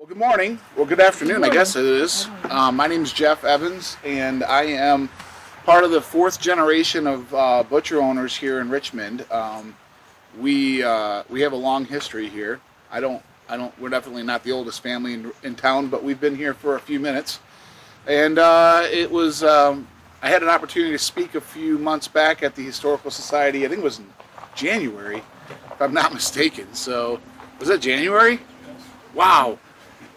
Well, good morning. Well, good afternoon, I guess it is. My name is Jeff Evans, and I am part of the fourth generation of butcher owners here in Richmond. We have a long history here. We're definitely not the oldest family in town, but we've been here for a few minutes. And I had an opportunity to speak a few months back at the Historical Society. I think it was in January, if I'm not mistaken. So, was that January? Wow.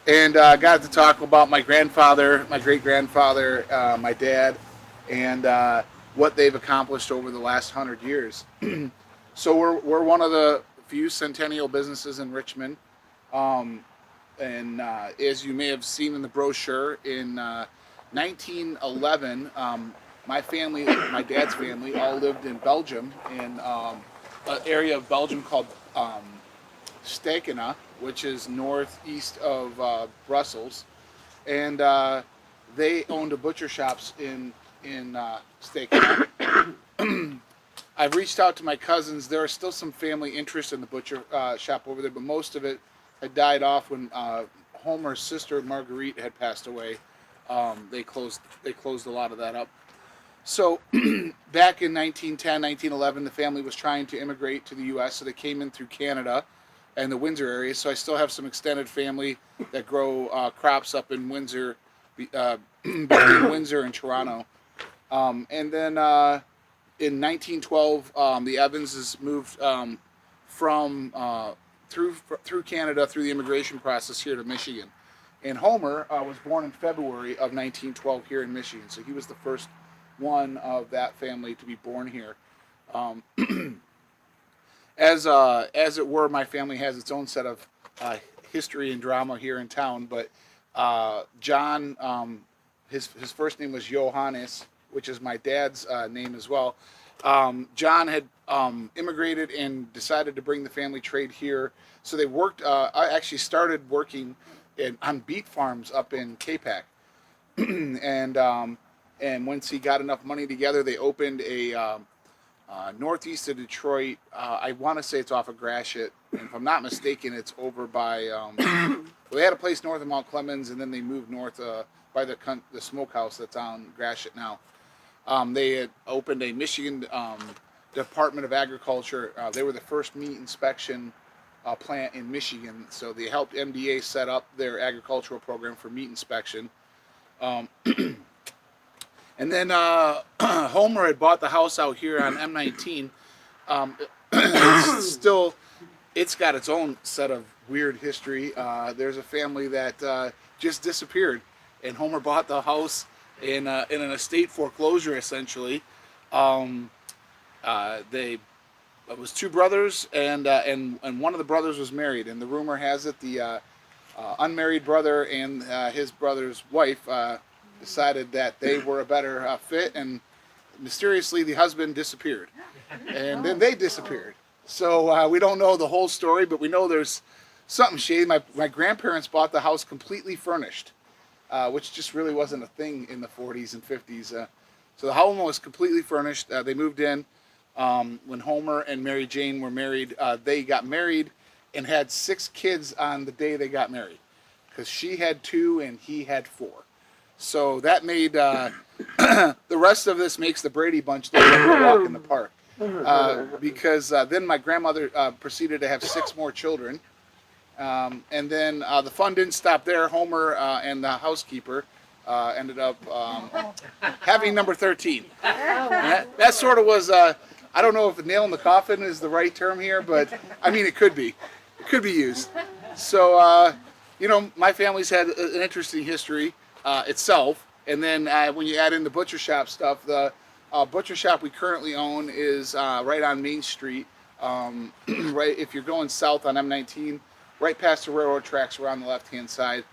And got to talk about my grandfather, my great-grandfather, my dad, and what they've accomplished over the last 100 years. So we're one of the few centennial businesses in Richmond. And as you may have seen in the brochure, in 1911, my family, my dad's family, all lived in Belgium, in an area of Belgium called Stekena, which is northeast of Brussels, and they owned a butcher shops in Stekena. I've reached out to my cousins. There are still some family interest in the butcher shop over there, but most of it had died off when Homer's sister Marguerite had passed away. They closed a lot of that up. So back in 1910, 1911, the family was trying to immigrate to the U.S., so they came in through Canada and the Windsor area. So I still have some extended family that grow crops up in Windsor, between Windsor and Toronto. And then in 1912, the Evanses moved through Canada through the immigration process here to Michigan. And Homer was born in February of 1912 here in Michigan. So he was the first one of that family to be born here. As it were, my family has its own set of history and drama here in town. But John, his first name was Johannes, which is my dad's name as well. John had immigrated and decided to bring the family trade here. So they worked. I actually started working on beet farms up in Capac, and once he got enough money together, they opened a northeast of Detroit. I want to say it's off of Gratiot. And if I'm not mistaken, it's over by. Well, they had a place north of Mount Clemens, and then they moved north by the smokehouse that's on Gratiot now. They had opened a Michigan Department of Agriculture. They were the first meat inspection plant in Michigan, so they helped MDA set up their agricultural program for meat inspection. And then Homer had bought the house out here on M19. It's got its own set of weird history. There's a family that just disappeared, and Homer bought the house in an estate foreclosure, essentially. It was two brothers, and one of the brothers was married, and the rumor has it the unmarried brother and his brother's wife decided that they were a better fit, and mysteriously the husband disappeared, and then they disappeared. So we don't know the whole story, but we know there's something shady. My grandparents bought the house completely furnished, which just really wasn't a thing in the 40s and 50s. So the home was completely furnished. They moved in when Homer and Mary Jane were married. They got married and had 6 kids on the day they got married, because she had 2 and he had 4. So that made the rest of this makes the Brady Bunch look like a walk in the park, because then my grandmother proceeded to have 6 more children, and then the fun didn't stop there. Homer and the housekeeper ended up having number 13. And that sort of was I don't know if a nail in the coffin is the right term here, but I mean it could be used. So my family's had an interesting history itself, and then when you add in the butcher shop stuff, the butcher shop we currently own is right on Main Street, right if you're going south on M19, right past the railroad tracks. We're on the left hand side.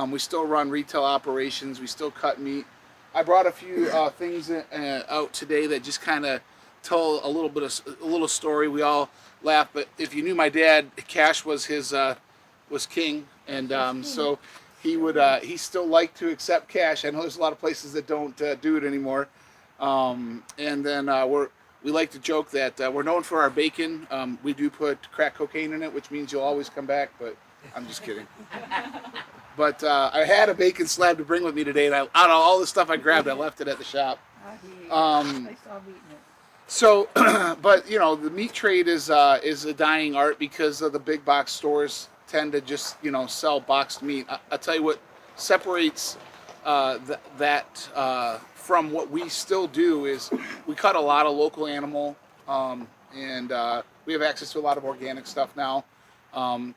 We still run retail operations. We still cut meat. I brought a few things out today that just kind of tell a little story. We all laugh, but if you knew my dad, cash was his was king, and so he still liked to accept cash. I know there's a lot of places that don't do it anymore. And then we like to joke that we're known for our bacon. We do put crack cocaine in it, which means you'll always come back, but I'm just kidding. But I had a bacon slab to bring with me today, and out of all the stuff I grabbed, I left it at the shop. I saw eating it. So, but you know, the meat trade is a dying art because of the big box stores tend to just sell boxed meat. I'll tell you what separates that from what we still do is we cut a lot of local animal, and we have access to a lot of organic stuff now, and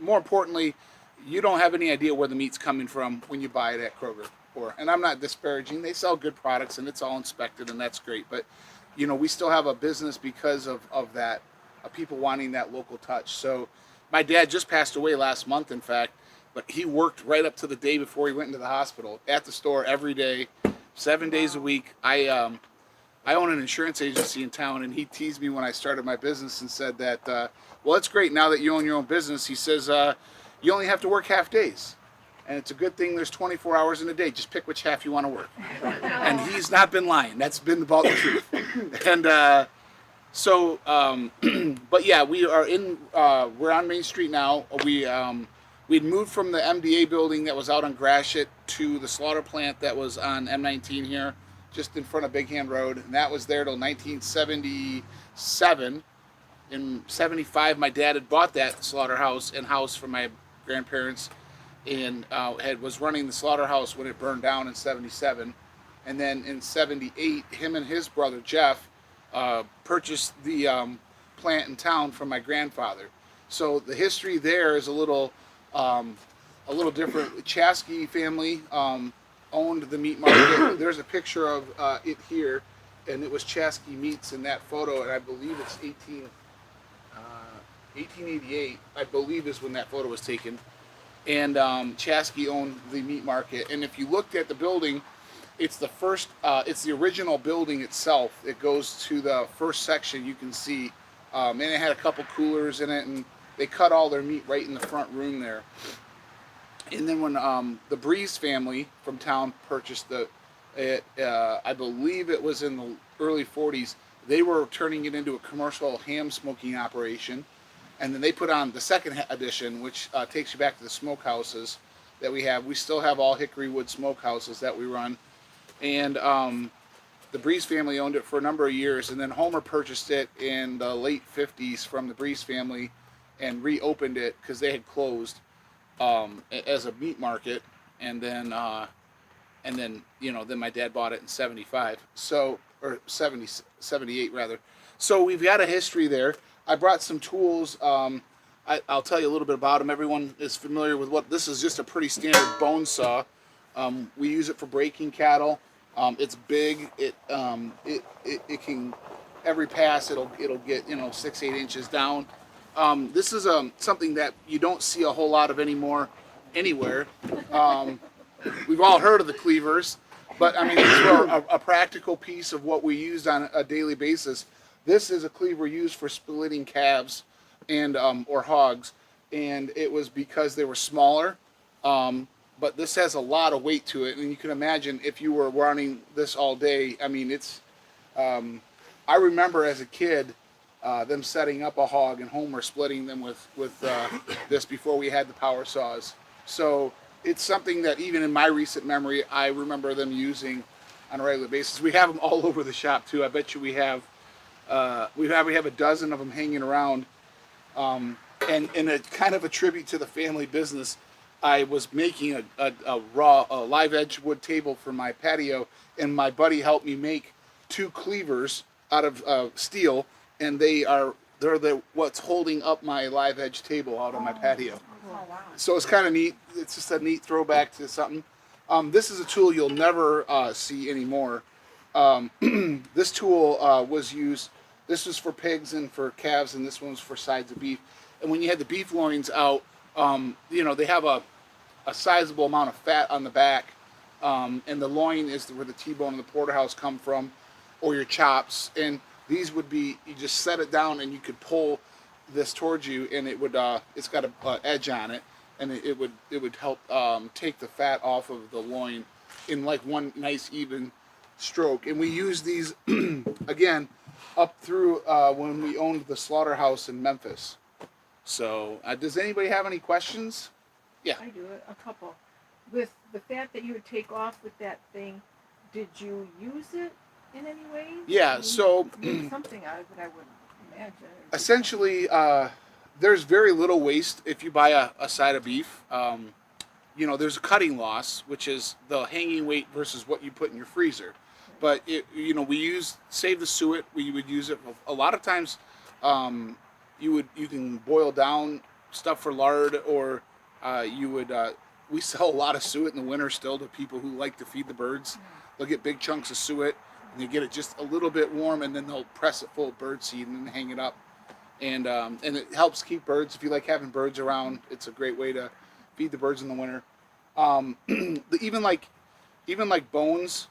more importantly, you don't have any idea where the meat's coming from when you buy it at Kroger. And I'm not disparaging, they sell good products and it's all inspected and that's great, but we still have a business because of that, of people wanting that local touch. So my dad just passed away last month, in fact, but he worked right up to the day before he went into the hospital at the store every day, 7 days a week. I own an insurance agency in town, and he teased me when I started my business and said that, well, it's great now that you own your own business. He says, you only have to work half days. And it's a good thing there's 24 hours in a day. Just pick which half you want to work. And he's not been lying. That's been about the truth. And but yeah, we're on Main Street now. We'd moved from the MDA building that was out on Gratiot to the slaughter plant that was on M19 here, just in front of Big Hand Road. And that was there till 1977. In 75, my dad had bought that slaughterhouse and house from my grandparents, and was running the slaughterhouse when it burned down in 77. And then in 78, him and his brother Jeff purchased the plant in town from my grandfather. So the history there is a little different. The Chaskey family owned the meat market. There's a picture of it here, and it was Chaskey Meats in that photo, and I believe it's 1888, I believe, is when that photo was taken. And Chaskey owned the meat market. And if you looked at the building, it's the first, it's the original building itself. It goes to the first section you can see. And it had a couple coolers in it, and they cut all their meat right in the front room there. And then when the Breeze family from town purchased it, I believe it was in the early 40s, they were turning it into a commercial ham smoking operation. And then they put on the second edition, which takes you back to the smokehouses that we have. We still have all hickory wood smokehouses that we run. And the Breeze family owned it for a number of years. And then Homer purchased it in the late 50s from the Breeze family and reopened it because they had closed as a meat market. And then then my dad bought it in 75. So, or 78 rather. So we've got a history there. I brought some tools. I'll tell you a little bit about them. Everyone is familiar with what this is. Just a pretty standard bone saw. We use it for breaking cattle. It's big. It can, every pass it'll get 6-8 inches down. This is something that you don't see a whole lot of anymore anywhere. We've all heard of the cleavers, but I mean it's a practical piece of what we use on a daily basis. This is a cleaver used for splitting calves and or hogs, and it was because they were smaller. But this has a lot of weight to it, and you can imagine if you were running this all day. I mean, it's. I remember as a kid them setting up a hog and Homer splitting them with this before we had the power saws. So it's something that even in my recent memory, I remember them using on a regular basis. We have them all over the shop too. I bet you we have. We have a dozen of them hanging around, and in a kind of a tribute to the family business, I was making a live edge wood table for my patio, and my buddy helped me make 2 cleavers out of steel, and they're what's holding up my live edge table out on my patio. Oh, wow. So it's kind of neat. It's just a neat throwback to something. This is a tool you'll never see anymore. This tool was used. This was for pigs and for calves, and this one was for sides of beef. And when you had the beef loins out, they have a sizable amount of fat on the back, and the loin is where the T-bone and the porterhouse come from, or your chops. And these would be, you just set it down and you could pull this towards you, and it would it's got an edge on it, and it would help take the fat off of the loin in like one nice even stroke. And we use these again up through when we owned the slaughterhouse in Memphis. So does anybody have any questions? Yeah. I do it, a couple. With the fat that you would take off with that thing, did you use it in any way? Yeah. I mean, So you make something out of it, I would imagine. essentially, there's very little waste if you buy a side of beef. You know, there's a cutting loss, which is the hanging weight versus what you put in your freezer. But you know, we save the suet. We would use it a lot of times. Um, you can boil down stuff for lard, or you would. We sell a lot of suet in the winter still to people who like to feed the birds. They'll get big chunks of suet, and they get it just a little bit warm, and then they'll press it full of bird seed and then hang it up. And it helps keep birds. If you like having birds around, it's a great way to feed the birds in the winter. Even like bones,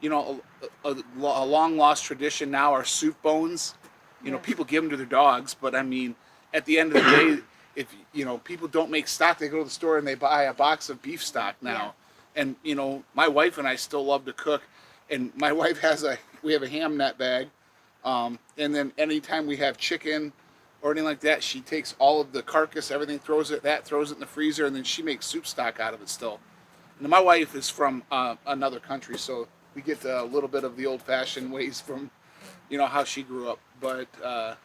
you know, a long lost tradition now are soup bones. You know, Yes. people give them to their dogs, but I mean, at the end of the day, if you know people don't make stock, they go to the store and they buy a box of beef stock now. And you know, my wife and I still love to cook, and my wife we have a ham net bag, and then anytime we have chicken or anything like that, she takes all of the carcass, everything, throws it in the freezer, and then she makes soup stock out of it still. And my wife is from another country, so we get a little bit of the old-fashioned ways from, you know, how she grew up. But Now,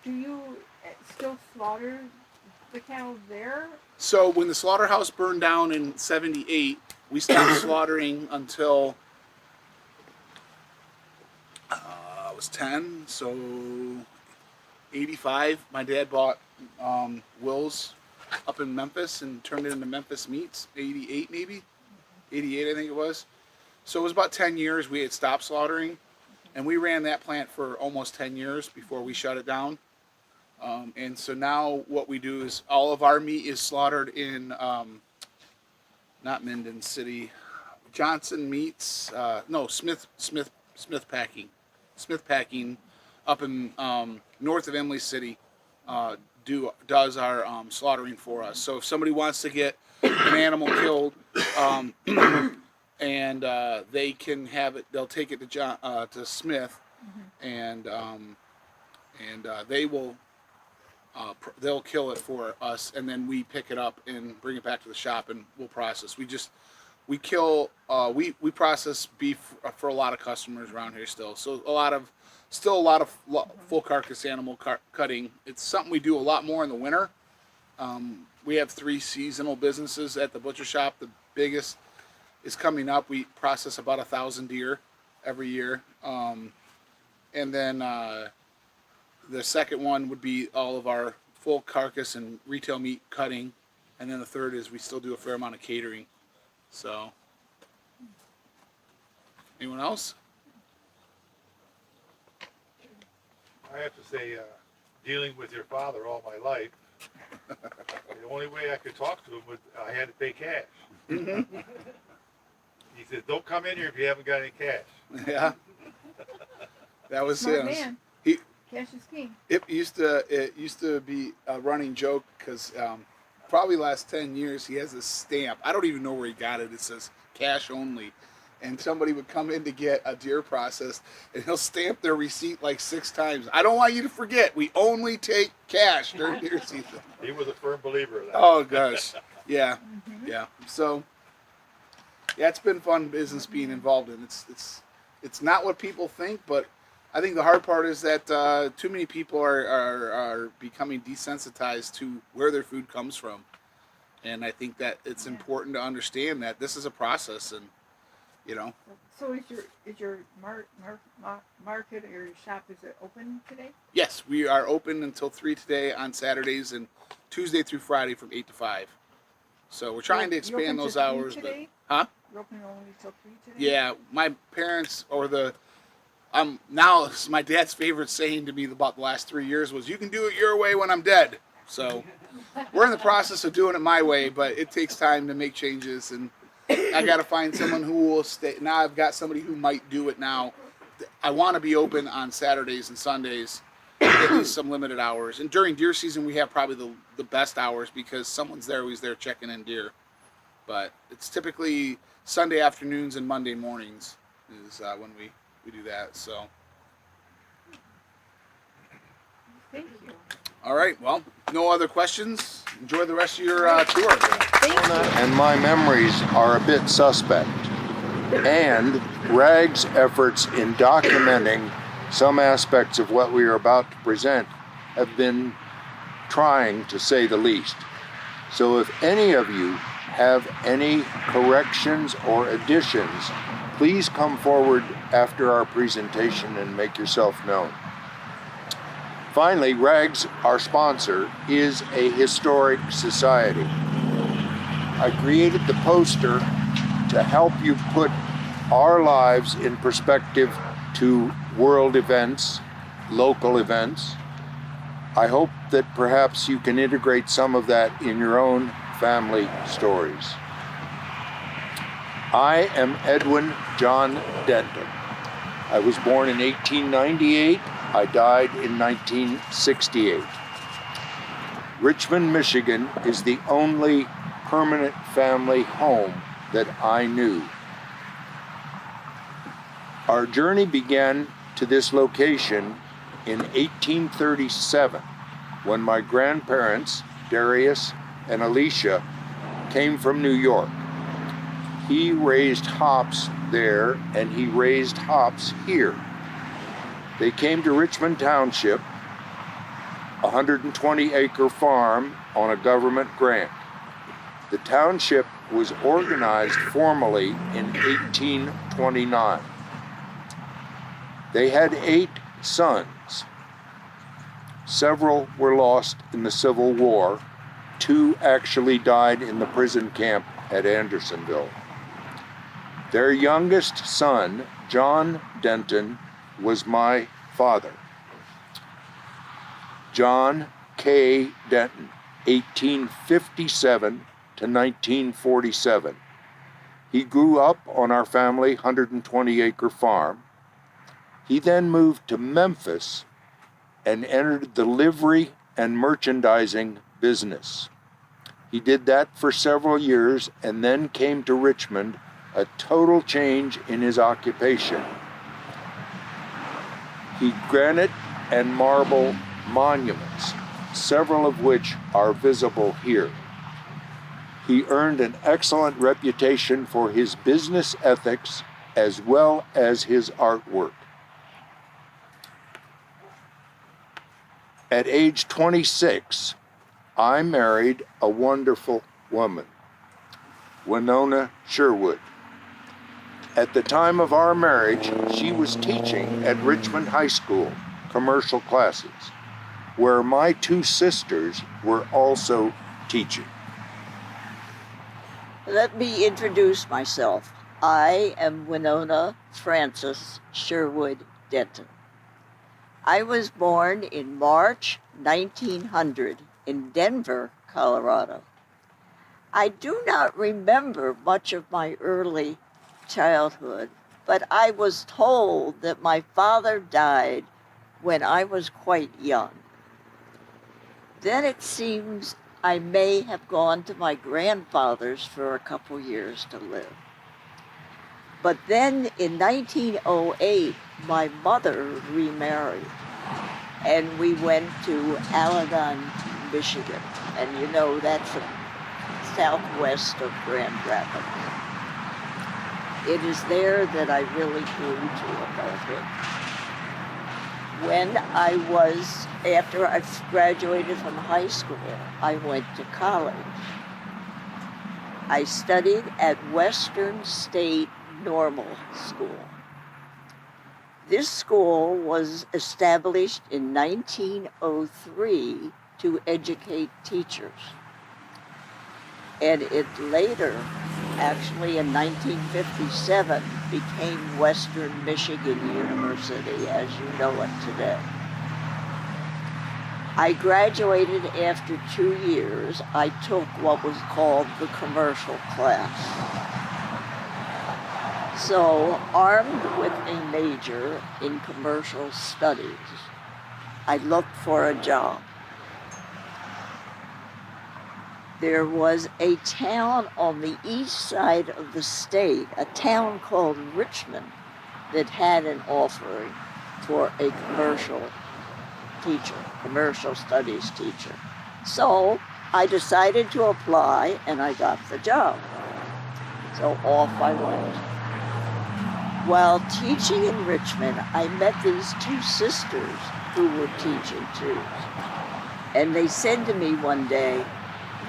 do you still slaughter the cattle there? so when the slaughterhouse burned down in '78, we stopped slaughtering until I was 10. So '85, my dad bought Will's up in Memphis and turned it into Memphis Meats. '88 maybe, '88 I think it was. So it was about 10 years we had stopped slaughtering, and we ran that plant for almost 10 years before we shut it down. And so now what we do is all of our meat is slaughtered in not Minden City, Johnson Meats. No, Smith Packing, up in north of Emily City, does our slaughtering for us. So if somebody wants to get an animal killed, um, and they can have it, they'll take it to Smith, and they will. They'll kill it for us, and then we pick it up and bring it back to the shop, and we'll process. We process beef for a lot of customers around here still. So a lot of full carcass animal cutting. It's something we do a lot more in the winter. We have 3 seasonal businesses at the butcher shop. The biggest is coming up. We process about 1,000 deer every year, and then. The second one would be all of our full carcass and retail meat cutting, and then the third is we still do a fair amount of catering. So, anyone else? I have to say, dealing with your father all my life, the only way I could talk to him was I had to pay cash. Mm-hmm. He said, "Don't come in here if you haven't got any cash." Yeah, that was Smart him. man. He Cash is king. it used to be a running joke because probably last 10 years he has a stamp. I don't even know where he got it. It says cash only. And somebody would come in to get a deer processed, and he'll stamp their receipt like 6 times. I don't want you to forget, we only take cash during deer season. He was a firm believer of that. Oh gosh, yeah, yeah. So, yeah, it's been fun business being involved in. It's not what people think, but I think the hard part is that too many people are becoming desensitized to where their food comes from, and I think that it's important to understand that this is a process, and you know. So is your market or your shop, is it open today? Yes, we are open until 3 today on Saturdays, and Tuesday through Friday from 8 to 5. So we're trying to You're expand open those to 3 hours, today? but You're open only till 3 today? yeah, my parents now it's my dad's favorite saying to me about the last 3 years was, "You can do it your way when I'm dead." So we're in the process of doing it my way, but it takes time to make changes, and I got to find someone who will stay. Now I've got somebody who might do it now. I want to be open on Saturdays and Sundays, at least some limited hours. And during deer season, we have probably the best hours because someone's there who's there checking in deer. But it's typically Sunday afternoons and Monday mornings is when we do that. So, Thank you. All right. Well, no other questions. Enjoy the rest of your tour. Thank you. And my memories are a bit suspect. And Rag's efforts in documenting some aspects of what we are about to present have been trying, to say the least. So if any of you have any corrections or additions, please come forward after our presentation and make yourself known. Finally, Rags, our sponsor, is a historic society. I created the poster to help you put our lives in perspective to world events, local events. I hope that perhaps you can integrate some of that in your own family stories. I am Edwin John Denton. I was born in 1898. I died in 1968. Richmond, Michigan is the only permanent family home that I knew. Our journey began to this location in 1837 when my grandparents, Darius and Alicia, came from New York. He raised hops there and he raised hops here. They came to Richmond Township, a 120-acre farm on a government grant. The township was organized formally in 1829. They had 8 sons. Several were lost in the Civil War. 2 actually died in the prison camp at Andersonville. Their youngest son, John Denton, was my father. John K. Denton, 1857 to 1947. He grew up on our family 120-acre farm. He then moved to Memphis and entered the livery and merchandising business. He did that for several years and then came to Richmond, a total change in his occupation. He granite and marble monuments, several of which are visible here. He earned an excellent reputation for his business ethics as well as his artwork. At age 26, I married a wonderful woman, Winona Sherwood. At the time of our marriage, she was teaching at Richmond High School, commercial classes, where my 2 sisters were also teaching. Let me introduce myself. I am Winona Frances Sherwood Denton. I was born in March 1900 in Denver, Colorado. I do not remember much of my early childhood, but I was told that my father died when I was quite young. Then it seems I may have gone to my grandfather's for a couple years to live. But then in 1908, my mother remarried, and we went to Allegan, Michigan. And you know, that's southwest of Grand Rapids. It is there that I really grew to adulthood. After I graduated from high school, I went to college. I studied at Western State Normal School. This school was established in 1903 to educate teachers. And it later, actually in 1957, became Western Michigan University as you know it today. I graduated after 2 years. I took what was called the commercial class. So, armed with a major in commercial studies, I looked for a job. There was a town on the east side of the state, a town called Richmond, that had an offering for a commercial teacher, commercial studies teacher. So I decided to apply and I got the job. So off I went. While teaching in Richmond, I met these two sisters who were teaching too. And they said to me one day,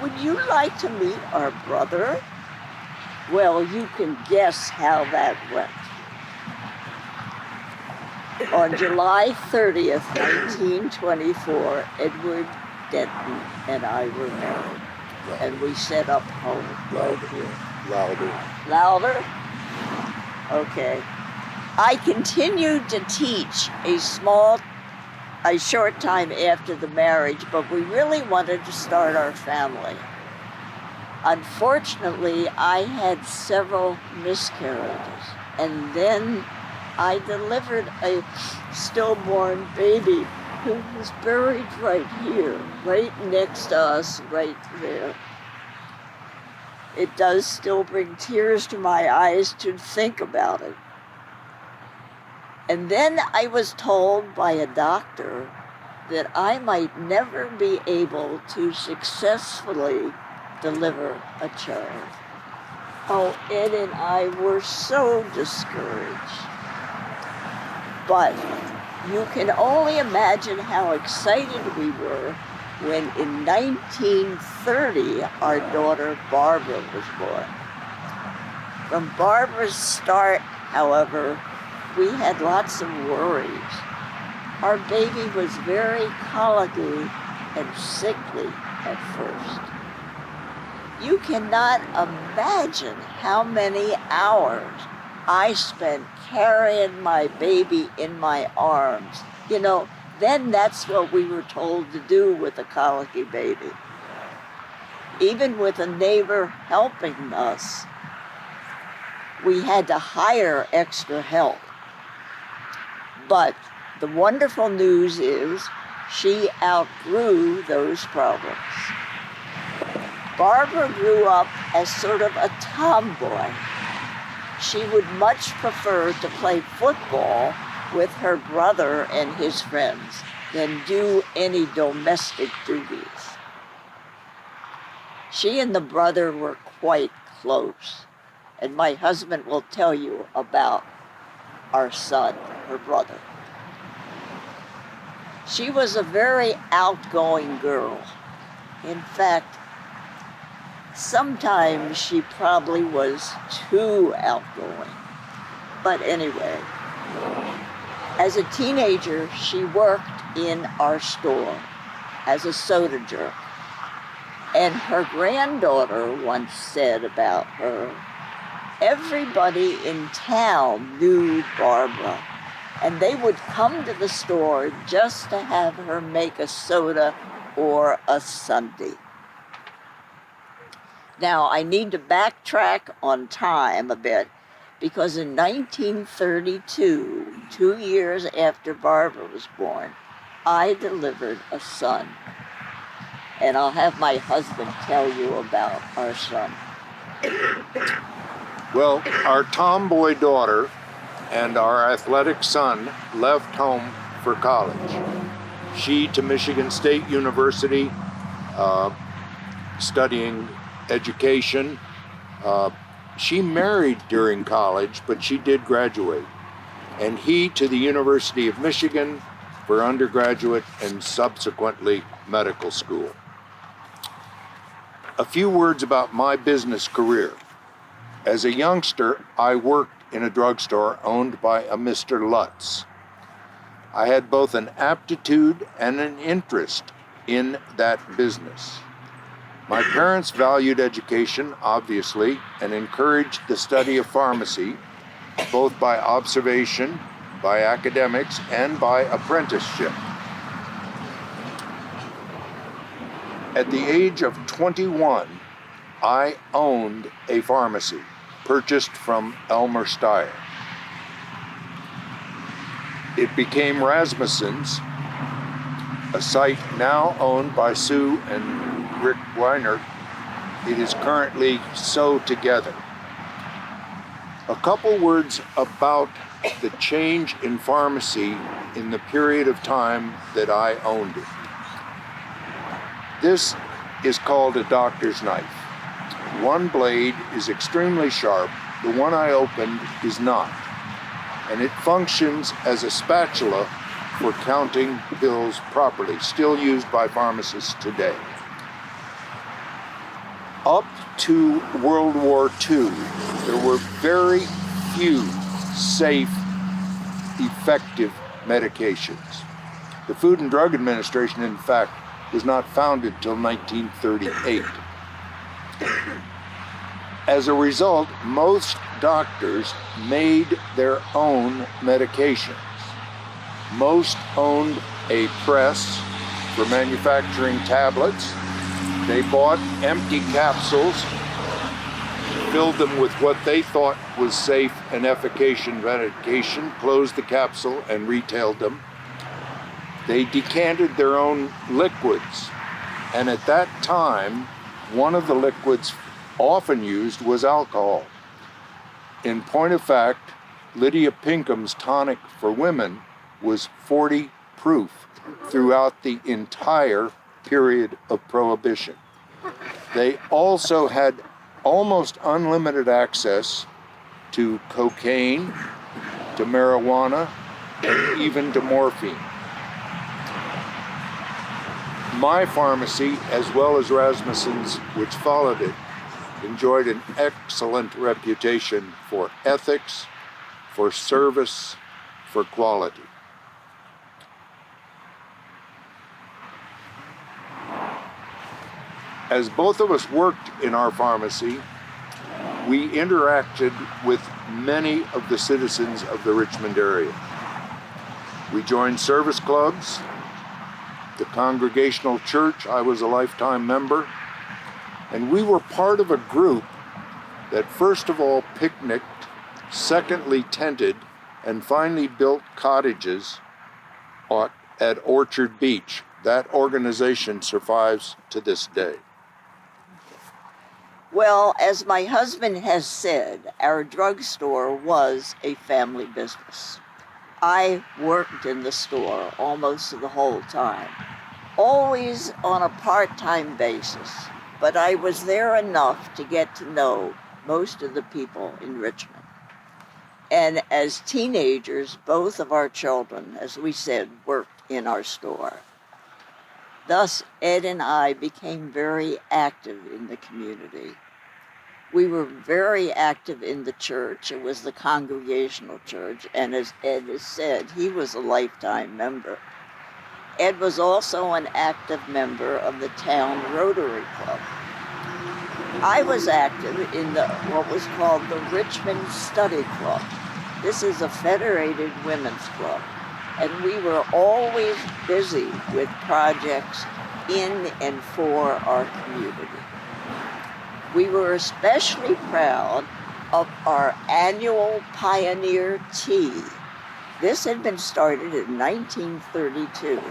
"Would you like to meet our brother?" Well, you can guess how that went. On July 30th, 1924, Edward Denton and I were married. And we set up home right here. Louder. Louder? Okay. I continued to teach a short time after the marriage, but we really wanted to start our family. Unfortunately, I had several miscarriages, and then I delivered a stillborn baby who was buried right here, right next to us, right there. It does still bring tears to my eyes to think about it. And then I was told by a doctor that I might never be able to successfully deliver a child. Oh, Ed and I were so discouraged. But you can only imagine how excited we were when in 1930 our daughter Barbara was born. From Barbara's start, however, we had lots of worries. Our baby was very colicky and sickly at first. You cannot imagine how many hours I spent carrying my baby in my arms. You know, then that's what we were told to do with a colicky baby. Even with a neighbor helping us, we had to hire extra help. But the wonderful news is she outgrew those problems. Barbara grew up as sort of a tomboy. She would much prefer to play football with her brother and his friends than do any domestic duties. She and the brother were quite close, and my husband will tell you about our son, her brother. She was a very outgoing girl. In fact, sometimes she probably was too outgoing. But anyway, as a teenager, she worked in our store as a soda jerk. And her granddaughter once said about her, everybody in town knew Barbara, and they would come to the store just to have her make a soda or a sundae. Now, I need to backtrack on time a bit, because in 1932, 2 years after Barbara was born, I delivered a son. And I'll have my husband tell you about our son. Well, our tomboy daughter and our athletic son left home for college. She to Michigan State University, studying education. She married during college, but she did graduate. And he to the University of Michigan for undergraduate and subsequently medical school. A few words about my business career. As a youngster, I worked in a drugstore owned by a Mr. Lutz. I had both an aptitude and an interest in that business. My parents valued education, obviously, and encouraged the study of pharmacy, both by observation, by academics, and by apprenticeship. At the age of 21, I owned a pharmacy purchased from Elmer Steyer. It became Rasmussen's, a site now owned by Sue and Rick Weiner. It is currently sew together. A couple words about the change in pharmacy in the period of time that I owned it. This is called a doctor's knife. One blade is extremely sharp, the one I opened is not, and it functions as a spatula for counting pills properly, still used by pharmacists today. Up to World War II, there were very few safe, effective medications. The Food and Drug Administration, in fact, was not founded till 1938. As a result, most doctors made their own medications. Most owned a press for manufacturing tablets. They bought empty capsules, filled them with what they thought was safe and efficacious medication, closed the capsule and retailed them. They decanted their own liquids, and at that time, one of the liquids often used was alcohol. In point of fact, Lydia Pinkham's tonic for women was 40 proof throughout the entire period of Prohibition. They also had almost unlimited access to cocaine, to marijuana, and even to morphine. My pharmacy, as well as Rasmussen's, which followed it, enjoyed an excellent reputation for ethics, for service, for quality. As both of us worked in our pharmacy, we interacted with many of the citizens of the Richmond area. We joined service clubs, the Congregational Church. I was a lifetime member, and we were part of a group that first of all picnicked, secondly tented, and finally built cottages at Orchard Beach. That organization survives to this day. Well, as my husband has said, our drugstore was a family business. I worked in the store almost the whole time, always on a part-time basis, but I was there enough to get to know most of the people in Richmond. And as teenagers, both of our children, as we said, worked in our store. Thus, Ed and I became very active in the community. We were very active in the church. It was the Congregational Church, and as Ed has said, he was a lifetime member. Ed was also an active member of the town Rotary Club. I was active in what was called the Richmond Study Club. This is a federated women's club, and we were always busy with projects in and for our community. We were especially proud of our annual Pioneer Tea. This had been started in 1932,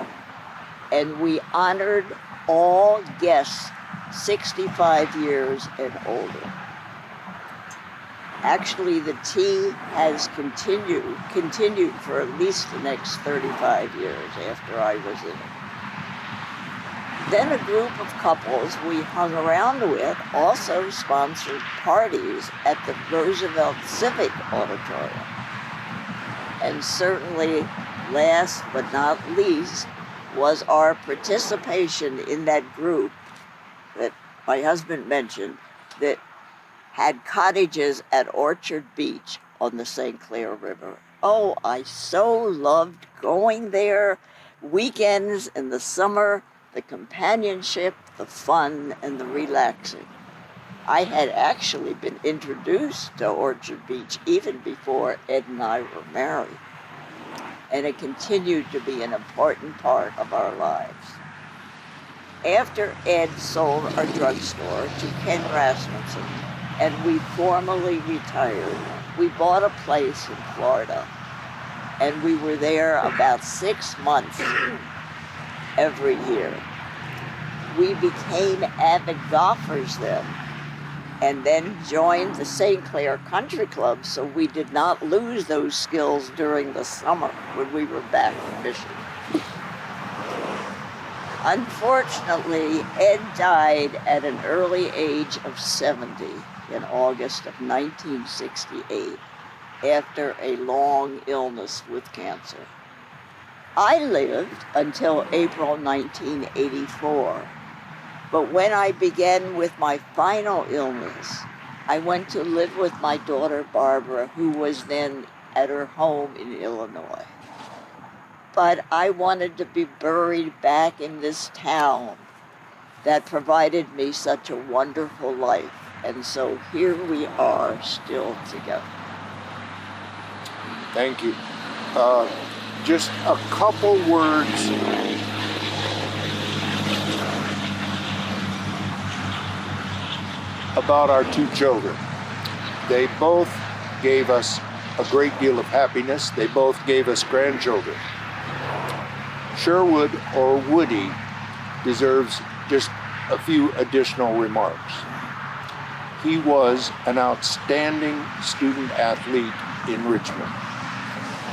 and we honored all guests 65 years and older. Actually, the tea has continued for at least the next 35 years after I was in it. Then a group of couples we hung around with also sponsored parties at the Roosevelt Civic Auditorium. And certainly, last but not least, was our participation in that group that my husband mentioned that had cottages at Orchard Beach on the St. Clair River. Oh, I so loved going there, weekends in the summer, the companionship, the fun, and the relaxing. I had actually been introduced to Orchard Beach even before Ed and I were married, and it continued to be an important part of our lives. After Ed sold our drugstore to Ken Rasmussen, and we formally retired, we bought a place in Florida, and we were there about 6 months every year. We became avid golfers then, and then joined the St. Clair Country Club, so we did not lose those skills during the summer when we were back in Michigan. Unfortunately, Ed died at an early age of 70 in August of 1968 after a long illness with cancer. I lived until April 1984, but when I began with my final illness, I went to live with my daughter Barbara, who was then at her home in Illinois. But I wanted to be buried back in this town that provided me such a wonderful life, and so here we are still together. Thank you. Just a couple words about our two children. They both gave us a great deal of happiness. They both gave us grandchildren. Sherwood, or Woody, deserves just a few additional remarks. He was an outstanding student athlete in Richmond.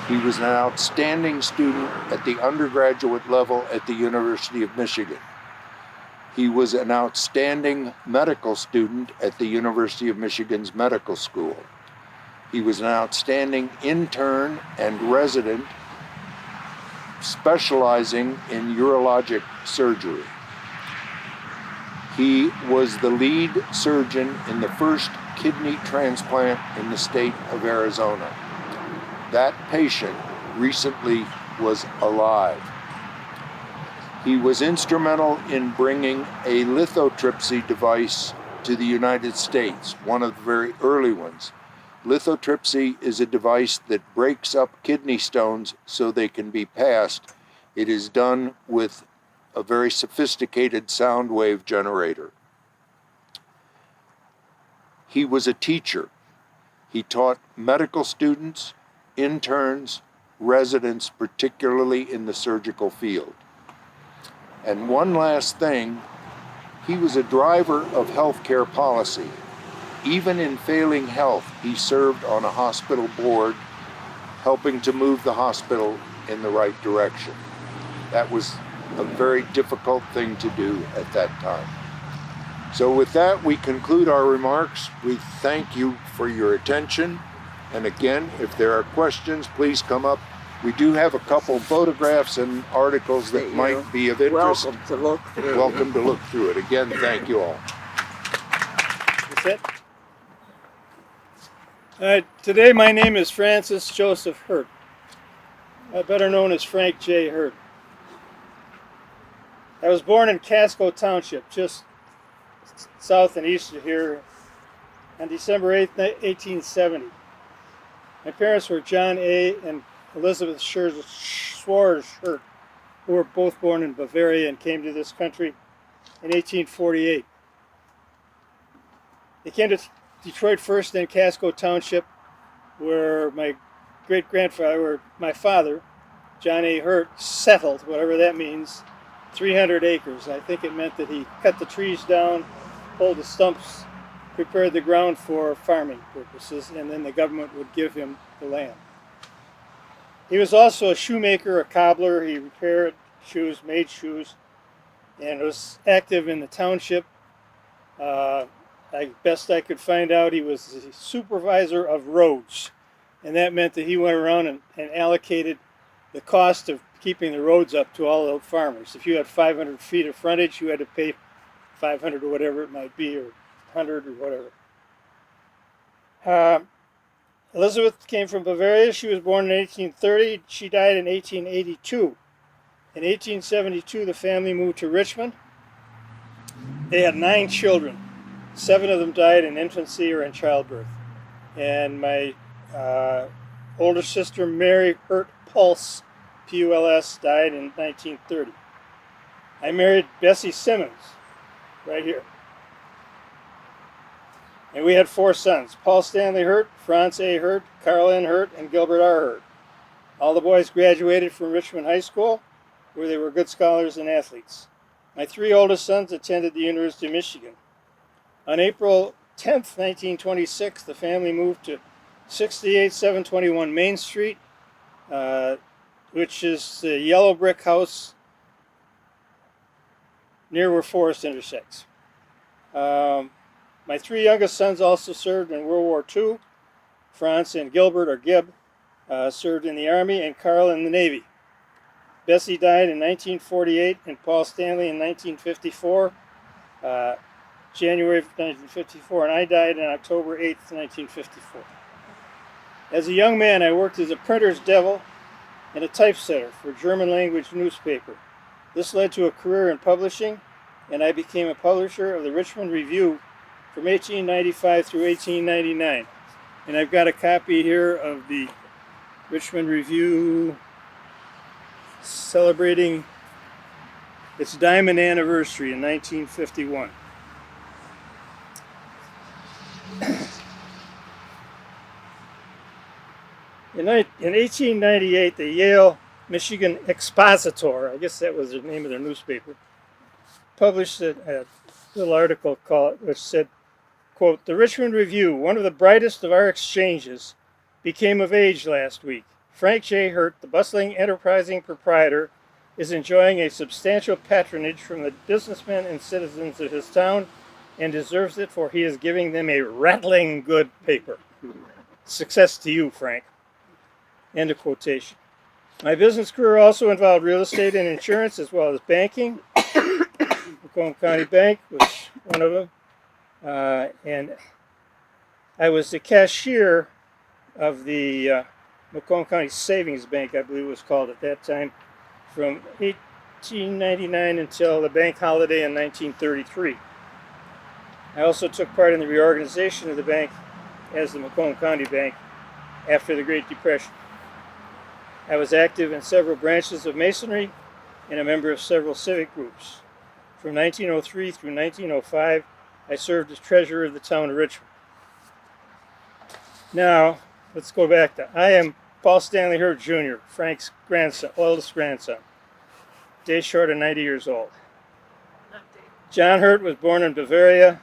He was an outstanding student at the undergraduate level at the University of Michigan. He was an outstanding medical student at the University of Michigan's Medical School. He was an outstanding intern and resident specializing in urologic surgery. He was the lead surgeon in the first kidney transplant in the state of Arizona. That patient recently was alive. He was instrumental in bringing a lithotripsy device to the United States, one of the very early ones. Lithotripsy is a device that breaks up kidney stones so they can be passed. It is done with a very sophisticated sound wave generator. He was a teacher. He taught medical students, interns, residents, particularly in the surgical field. And one last thing, he was a driver of healthcare policy. Even in failing health, he served on a hospital board, helping to move the hospital in the right direction. That was a very difficult thing to do at that time. So with that, we conclude our remarks. We thank you for your attention. And again, if there are questions, please come up. We do have a couple photographs and articles that might be of interest. Welcome to look through. Welcome to look through it. Again, thank you all. That's it. Today my name is Francis Joseph Hurt, better known as Frank J. Hurt. I was born in Casco Township, just south and east of here, on December 8th, 1870. My parents were John A. and Elizabeth Schwarz Hurt, who were both born in Bavaria and came to this country in 1848. They came to Detroit first, then Casco Township, where my great-grandfather, or my father, John A. Hurt, settled, whatever that means, 300 acres. I think it meant that he cut the trees down, pulled the stumps, prepared the ground for farming purposes, and then the government would give him the land. He was also a shoemaker, a cobbler. He repaired shoes, made shoes, and was active in the township. Best I could find out, he was the supervisor of roads, and that meant that he went around and allocated the cost of keeping the roads up to all the farmers. If you had 500 feet of frontage, you had to pay 500 or whatever it might be, or 100 or whatever. Elizabeth came from Bavaria. She was born in 1830. She died in 1882. In 1872, the family moved to Richmond. They had 9 children. 7 of them died in infancy or in childbirth. And my older sister, Mary Hurt Pulse, P-U-L-S, died in 1930. I married Bessie Simmons, right here. And we had 4 sons: Paul Stanley Hurt, Franz A. Hurt, Carl N. Hurt, and Gilbert R. Hurt. All the boys graduated from Richmond High School, where they were good scholars and athletes. My 3 oldest sons attended the University of Michigan. On April 10th, 1926, the family moved to 68721 Main Street, which is the yellow brick house near where Forest intersects. My three youngest sons also served in World War II. Franz and Gilbert, or Gib, served in the Army, and Carl in the Navy. Bessie died in 1948 and Paul Stanley in 1954, January of 1954, and I died on October 8th, 1954. As a young man, I worked as a printer's devil and a typesetter for a German language newspaper. This led to a career in publishing, and I became a publisher of the Richmond Review from 1895 through 1899. And I've got a copy here of the Richmond Review celebrating its diamond anniversary in 1951. In 1898, the Yale Michigan Expositor, I guess that was the name of their newspaper, published a little article which said, quote, "The Richmond Review, one of the brightest of our exchanges, became of age last week. Frank J. Hurt, the bustling, enterprising proprietor, is enjoying a substantial patronage from the businessmen and citizens of his town and deserves it, for he is giving them a rattling good paper. Success to you, Frank." End of quotation. My business career also involved real estate and insurance, as well as banking. Macomb County Bank was one of them. And I was the cashier of the Macomb County Savings Bank, I believe it was called at that time, from 1899 until the bank holiday in 1933. I also took part in the reorganization of the bank as the Macomb County Bank after the Great Depression. I was active in several branches of Masonry and a member of several civic groups. From 1903 through 1905, I served as treasurer of the town of Richmond. Now, let's go back to, I am Paul Stanley Hurt Jr., Frank's grandson, oldest grandson, day short of 90 years old. John Hurt was born in Bavaria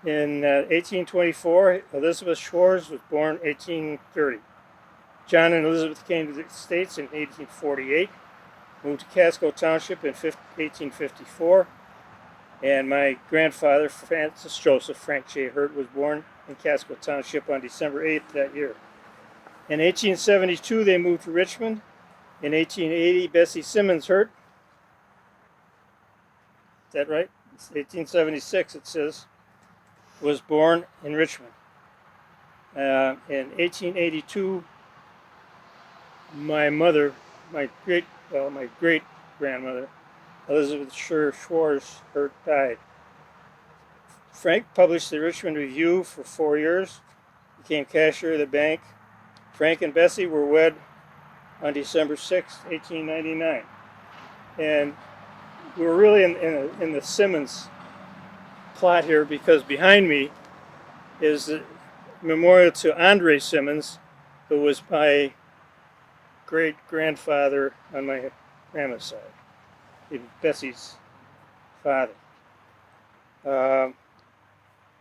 in 1824. Elizabeth Schwarz was born 1830. John and Elizabeth came to the States in 1848, moved to Casco Township in 1854, and my grandfather, Francis Joseph Frank J. Hurt, was born in Casco Township on December 8th that year. In 1872, they moved to Richmond. In 1880, Bessie Simmons Hurt, is that right? It's 1876, it says, was born in Richmond. In 1882, my great grandmother, Elizabeth Schwarz Hurt, died. Frank published the Richmond Review for 4 years, became cashier of the bank. Frank and Bessie were wed on December 6, 1899. And we're really in the Simmons plot here, because behind me is the memorial to Andre Simmons, who was my great-grandfather on my grandma's side, Bessie's father.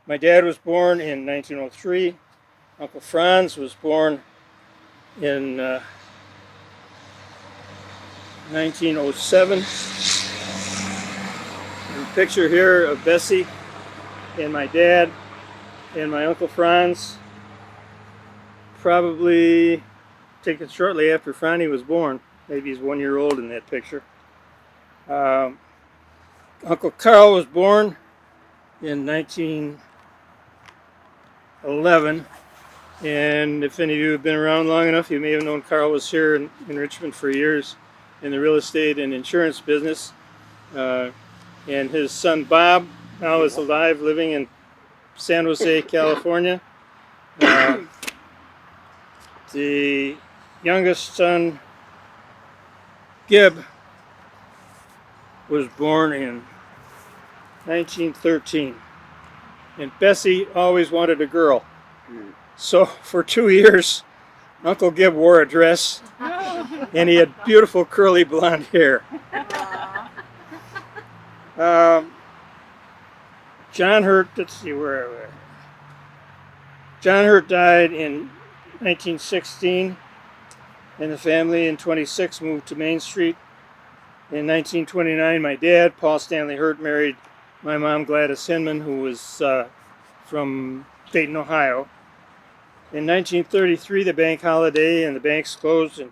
My dad was born in 1903. Uncle Franz was born in 1907. And a picture here of Bessie and my dad and my Uncle Franz, probably taken shortly after Franny was born. Maybe he's 1 year old in that picture. Uncle Carl was born in 1911, and if any of you have been around long enough, you may have known Carl was here in Richmond for years in the real estate and insurance business. And his son Bob now is alive, living in San Jose, California. The youngest son, Gib, was born in 1913. And Bessie always wanted a girl. So for 2 years, Uncle Gib wore a dress, and he had beautiful curly blonde hair. John Hurt, let's see where are we? John Hurt died in 1916, and the family in 26 moved to Main Street. In 1929, my dad, Paul Stanley Hurt, married my mom, Gladys Hinman, who was from Dayton, Ohio. In 1933, the bank holiday and the banks closed. In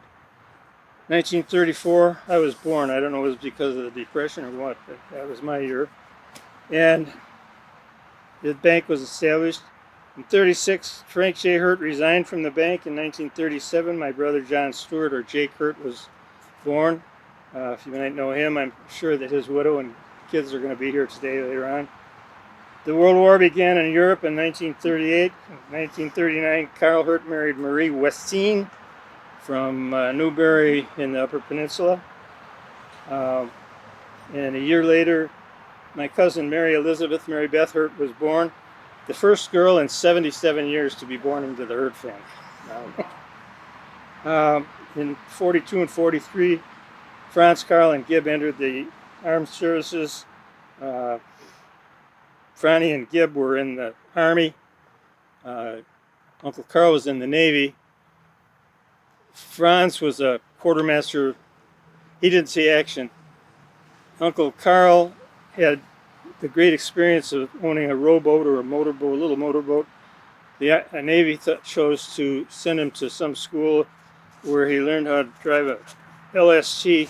1934, I was born. I don't know if it was because of the Depression or what, but that was my year. And the bank was established. In 1936, Frank J. Hurt resigned from the bank. In 1937, my brother John Stewart, or Jake Hurt, was born. If you might know him, I'm sure that his widow and kids are going to be here today later on. The World War began in Europe in 1938. In 1939, Carl Hurt married Marie Westine from Newbury in the Upper Peninsula. And a year later, my cousin Mary Elizabeth, Mary Beth Hurt, was born. The first girl in 77 years to be born into the Hurt family. In 42 and 43, Franz, Carl, and Gibb entered the armed services. Franny and Gibb were in the Army. Uncle Carl was in the Navy. Franz was a quartermaster. He didn't see action. Uncle Carl had the great experience of owning a rowboat or a motorboat, a little motorboat. The Navy chose to send him to some school where he learned how to drive a LST,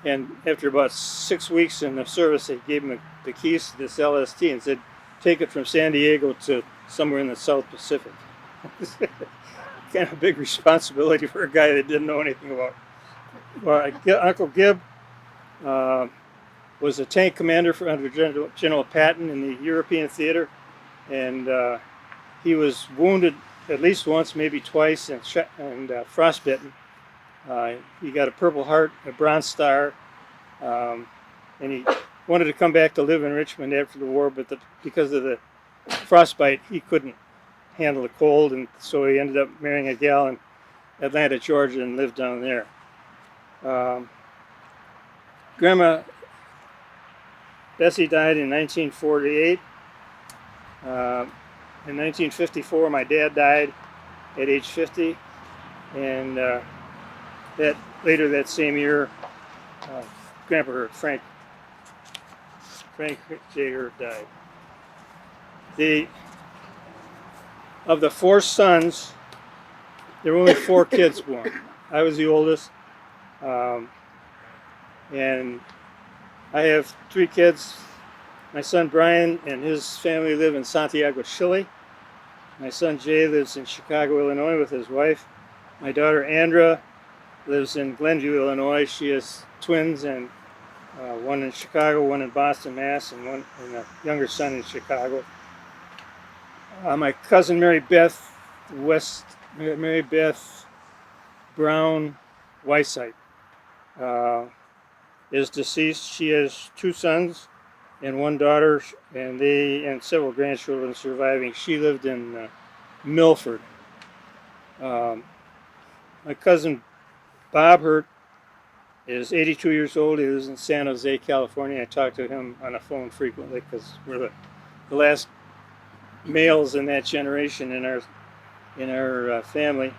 and after about 6 weeks in the service, they gave him the keys to this LST and said, take it from San Diego to somewhere in the South Pacific. Kind of a big responsibility for a guy that didn't know anything about. Well, Uncle Gibb was a tank commander under General Patton in the European theater, and he was wounded at least once, maybe twice, and frostbitten. He got a Purple Heart, a Bronze Star, and he wanted to come back to live in Richmond after the war, but because of the frostbite, he couldn't handle the cold, and so he ended up marrying a gal in Atlanta, Georgia, and lived down there. Grandma Bessie died in 1948. In 1954, my dad died at age 50, and later that same year, Grandpa Hurt, Frank J. Hurt, died. Of the 4 sons, there were only 4 kids born. I was the oldest, and I have 3 kids. My son Brian and his family live in Santiago, Chile. My son Jay lives in Chicago, Illinois with his wife. My daughter Andra lives in Glenview, Illinois. She has twins, and one in Chicago, one in Boston, Mass, and a younger son in Chicago. My cousin Mary Beth Brown Whiteside is deceased. She has 2 sons and 1 daughter, and several grandchildren surviving. She lived in Milford. My cousin Bob Hurt is 82 years old. He lives in San Jose, California. I talk to him on the phone frequently because we're the last males in that generation in our family,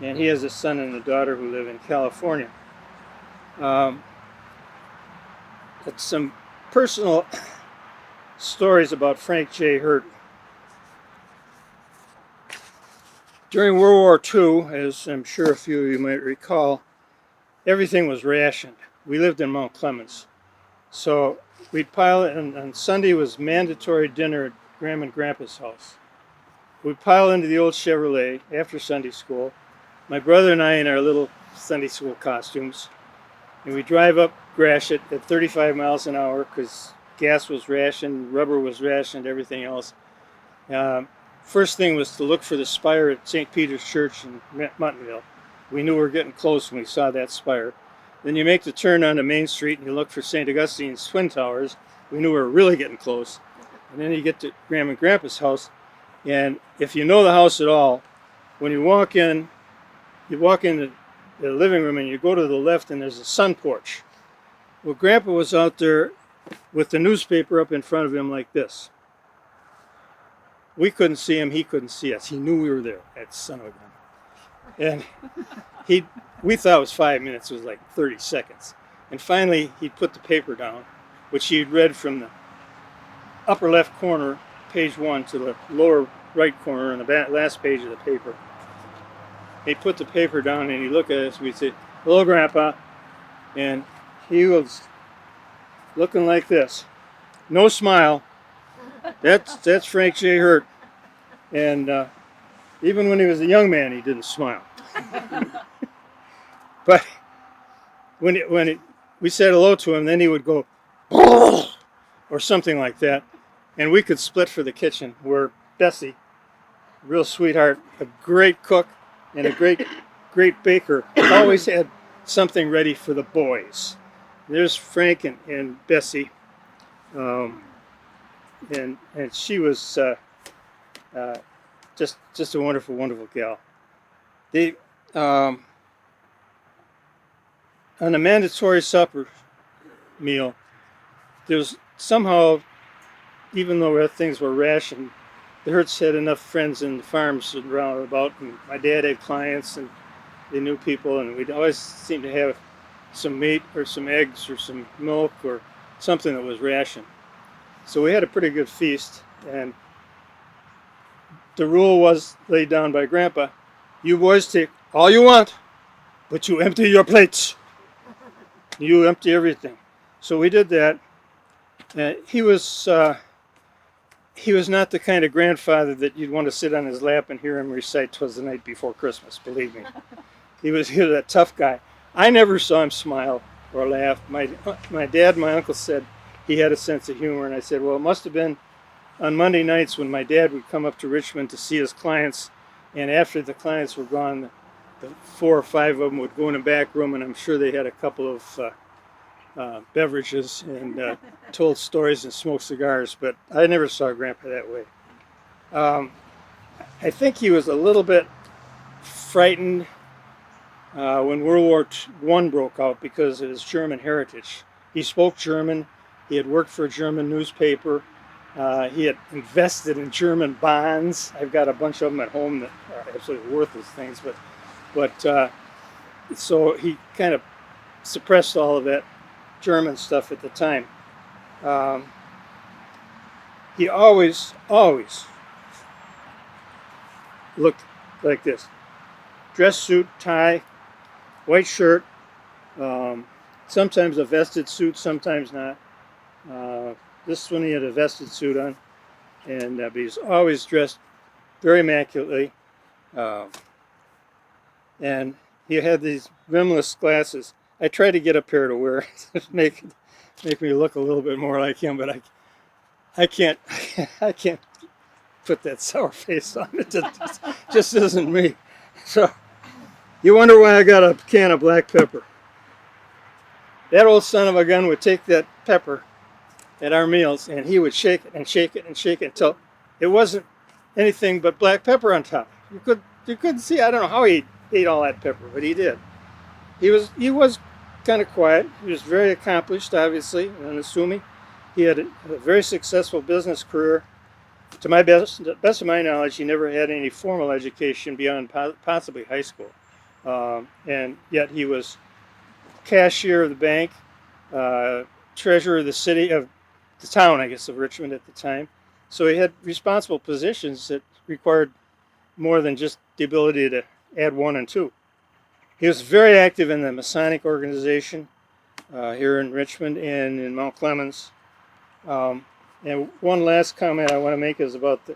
and he has a son and a daughter who live in California. Some personal stories about Frank J. Hurt. During World War II, as I'm sure a few of you might recall, everything was rationed. We lived in Mount Clemens, so we'd pile in. On Sunday was mandatory dinner at Grandma and Grandpa's house. We'd pile into the old Chevrolet after Sunday school, my brother and I in our little Sunday school costumes, and we drive up Gratiot at 35 miles an hour because gas was rationed, rubber was rationed, everything else. First thing was to look for the spire at St. Peter's Church in Muttonville. We knew we were getting close when we saw that spire. Then you make the turn onto Main Street and you look for St. Augustine's Twin Towers. We knew we were really getting close. And then you get to Grandma and Grandpa's house, and if you know the house at all, when you walk in the living room and you go to the left and there's a sun porch. Well, Grandpa was out there with the newspaper up in front of him like this. We couldn't see him. He couldn't see us. He knew we were there. That son of a gun. And we thought it was 5 minutes. It was like 30 seconds. And finally, he put the paper down, which he had read from the upper left corner, page 1, to the lower right corner on the last page of the paper. He put the paper down and he looked at us. We said, "Hello, Grandpa." And he was looking like this. No smile. That's Frank J. Hurt. And even when he was a young man, he didn't smile. But when we said hello to him, then he would go, or something like that. And we could split for the kitchen, where Bessie, real sweetheart, a great cook and a great baker, always had something ready for the boys. There's Frank and Bessie. And she was just a wonderful, wonderful gal. They on a mandatory supper meal, there was somehow, even though things were rationed, the Hertz had enough friends in the farms around about, and my dad had clients, and they knew people, and we'd always seem to have some meat or some eggs or some milk or something that was rationed. So we had a pretty good feast, and the rule was laid down by Grandpa: you boys take all you want, but you empty your plates. You empty everything. So we did that. He was not the kind of grandfather that you'd want to sit on his lap and hear him recite "'Twas the Night Before Christmas," believe me. He was a tough guy. I never saw him smile or laugh. My dad and my uncle said he had a sense of humor, and I said, well, it must have been on Monday nights when my dad would come up to Richmond to see his clients, and after the clients were gone, the 4 or 5 of them would go in the back room, and I'm sure they had a couple of beverages and told stories and smoked cigars, but I never saw Grandpa that way. I think he was a little bit frightened when World War I broke out because of his German heritage. He spoke German. He had worked for a German newspaper. He had invested in German bonds. I've got a bunch of them at home that are absolutely worthless things, but so he kind of suppressed all of that German stuff at the time. He always looked like this: dress suit, tie, white shirt, sometimes a vested suit, sometimes not. This one he had a vested suit on, and but he's always dressed very immaculately. And he had these rimless glasses. I tried to get a pair to wear to make me look a little bit more like him, but I can't put that sour face on. It just isn't me. So you wonder why I got a can of black pepper. That old son of a gun would take that pepper at our meals, and he would shake it and shake it and shake it until it wasn't anything but black pepper on top. You couldn't see. I don't know how he ate all that pepper, but he did. He was kind of quiet. He was very accomplished, obviously, and unassuming. He had a very successful business career. To my best of my knowledge, he never had any formal education beyond possibly high school, and yet he was cashier of the bank, treasurer of the town, I guess, of Richmond at the time. So he had responsible positions that required more than just the ability to add 1 and 2. He was very active in the Masonic organization here in Richmond and in Mount Clemens. And one last comment I want to make is about the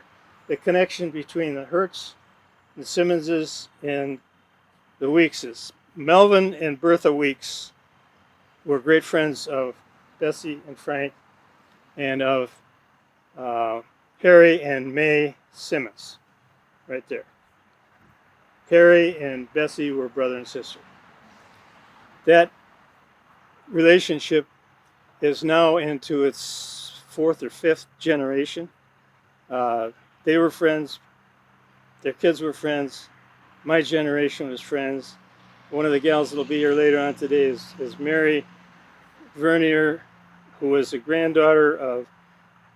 connection between the Hertz, the Simmonses, and the Weekses. Melvin and Bertha Weeks were great friends of Bessie and Frank, and of Harry and May Simmons, right there. Harry and Bessie were brother and sister. That relationship is now into its 4th or 5th generation. They were friends. Their kids were friends. My generation was friends. One of the gals that'll be here later on today is Mary Vernier, who was a granddaughter of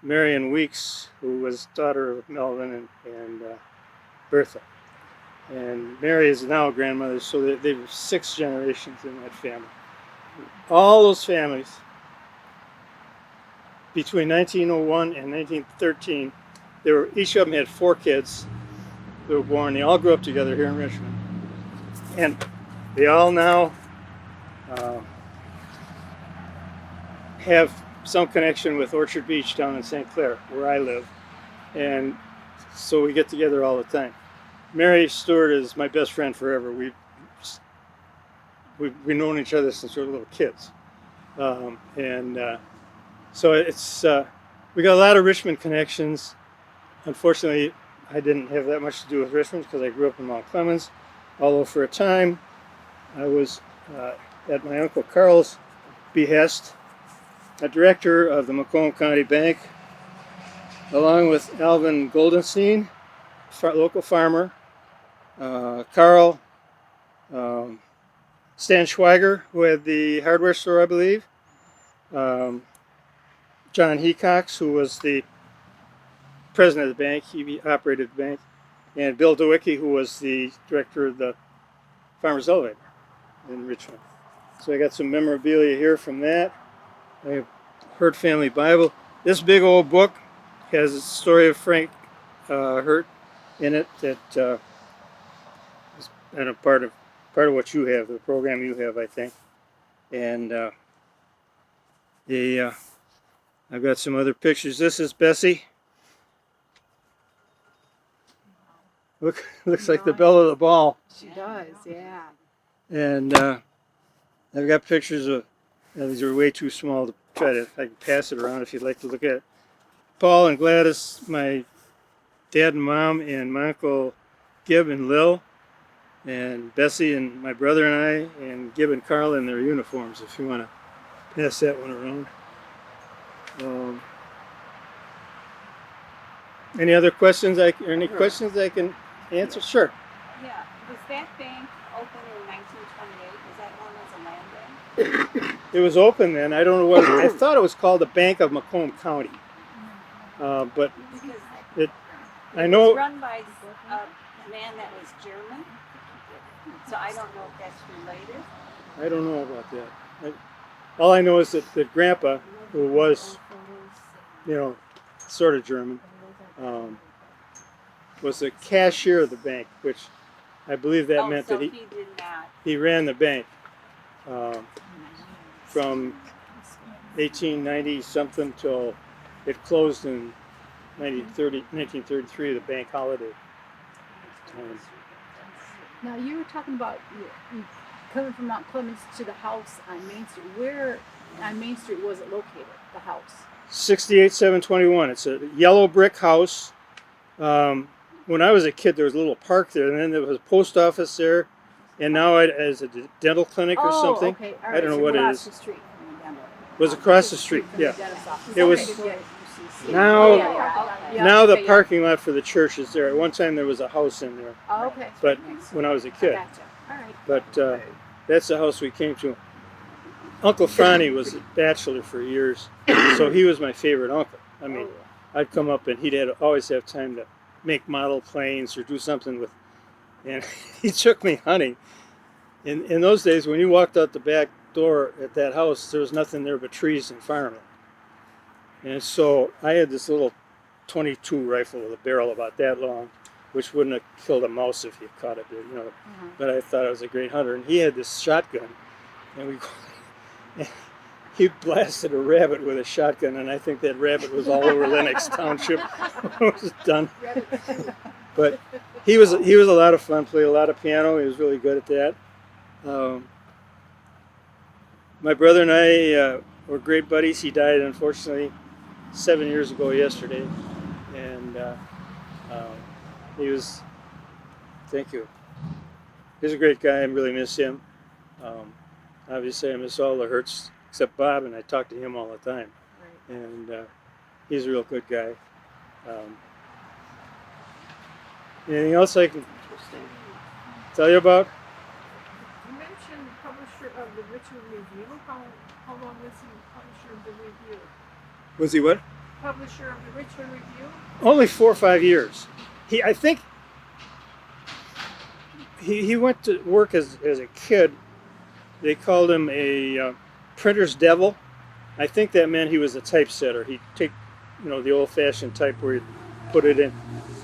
Marion Weeks, who was daughter of Melvin and Bertha. And Mary is now a grandmother, so they were 6 generations in that family. All those families between 1901 and 1913, each of them had 4 kids that were born. They all grew up together here in Richmond. And they all now have some connection with Orchard Beach down in St. Clair, where I live. And so we get together all the time. Mary Stewart is my best friend forever. We've known each other since we were little kids. So it's we got a lot of Richmond connections. Unfortunately, I didn't have that much to do with Richmond because I grew up in Mount Clemens. Although for a time, I was at my Uncle Carl's behest, a director of the Macomb County Bank, along with Alvin Goldenstein, local farmer, Carl, Stan Schweiger, who had the hardware store, I believe, John Hecox, who was the president of the bank, he operated the bank, and Bill DeWicki, who was the director of the Farmers Elevator in Richmond. So I got some memorabilia here from that. I have Hurt Family Bible. This big old book has a story of Frank Hurt in it that is and a part of what you have, the program you have, I think. And I've got some other pictures. This is Bessie. Looks like the belle of the ball. She does, yeah. And I've got pictures of, these are way too small to try to, I can pass it around if you'd like to look at it. Paul and Gladys, my dad and mom, and my uncle Gib and Lil, and Bessie and my brother and I, and Gib and Carl in their uniforms, if you want to pass that one around. Any other questions? Any questions I can answer? Sure. Yeah, was that bank open in 1928? Was that known as a land bank? It was open then. I don't know what. I thought it was called the Bank of Macomb County, but Because I it know. was run by a man that was German, so I don't know if that's related. I don't know about that. All I know is that Grandpa, who was, sort of German, was the cashier of the bank, which I believe that meant so that he did not. he ran the bank from 1890 something till it closed in 1933, the bank holiday. Now you were talking about you coming from Mount Clemens to the house on Main Street. Where on Main Street was it located, the house? 68721. It's a yellow brick house. When I was a kid, there was a little park there, and then there was a post office there, and now it is a dental clinic or something. Okay. All I right. don't know So what it across is. the street from the dental. It was across the street. From the Yeah. dentist's office. It was- Okay, yeah. Now- Yeah, Now the okay, yeah. parking lot for the church is there. At one time there was a house in there, Oh, okay. but when I was a kid. Gotcha. All right. But that's the house we came to. Uncle Franny was a bachelor for years, so he was my favorite uncle. I mean, I'd come up and he'd always have time to make model planes or do something with, and he took me hunting. In those days, when you walked out the back door at that house, there was nothing there but trees and farmland. And so I had this little 22 rifle with a barrel about that long, which wouldn't have killed a mouse if you caught it, But I thought I was a great hunter. And he had this shotgun, and he blasted a rabbit with a shotgun, and I think that rabbit was all over Lenox Township. It was done. But he was a lot of fun. Played a lot of piano. He was really good at that. My brother and I were great buddies. He died, unfortunately, 7 years ago yesterday, and he was. Thank you. He's a great guy. I really miss him. Obviously, I miss all the Hurts except Bob, and I talk to him all the time. Right. And he's a real good guy. Anything else I can tell you about? You mentioned publisher of the Richmond Review. How long was he publisher of the Review? Was he what? publisher of the Richmond Review? Only 4 or 5 years. I think he went to work as a kid. They called him a printer's devil. I think that meant he was a typesetter. He'd take, the old-fashioned type where he'd put it in.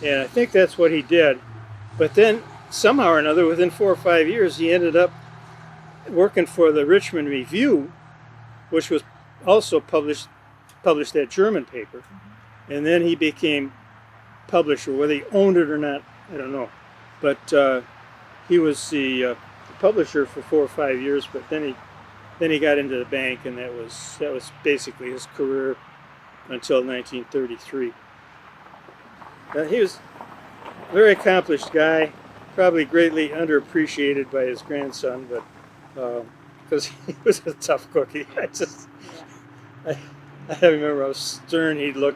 And I think that's what he did. But then, somehow or another, within 4 or 5 years, he ended up working for the Richmond Review, which was also published that German paper. And then he became publisher. Whether he owned it or not, I don't know. But he was the publisher for 4 or 5 years. But then he got into the bank, and that was basically his career until 1933. He was a very accomplished guy, probably greatly underappreciated by his grandson, but because he was a tough cookie. I remember how stern he'd look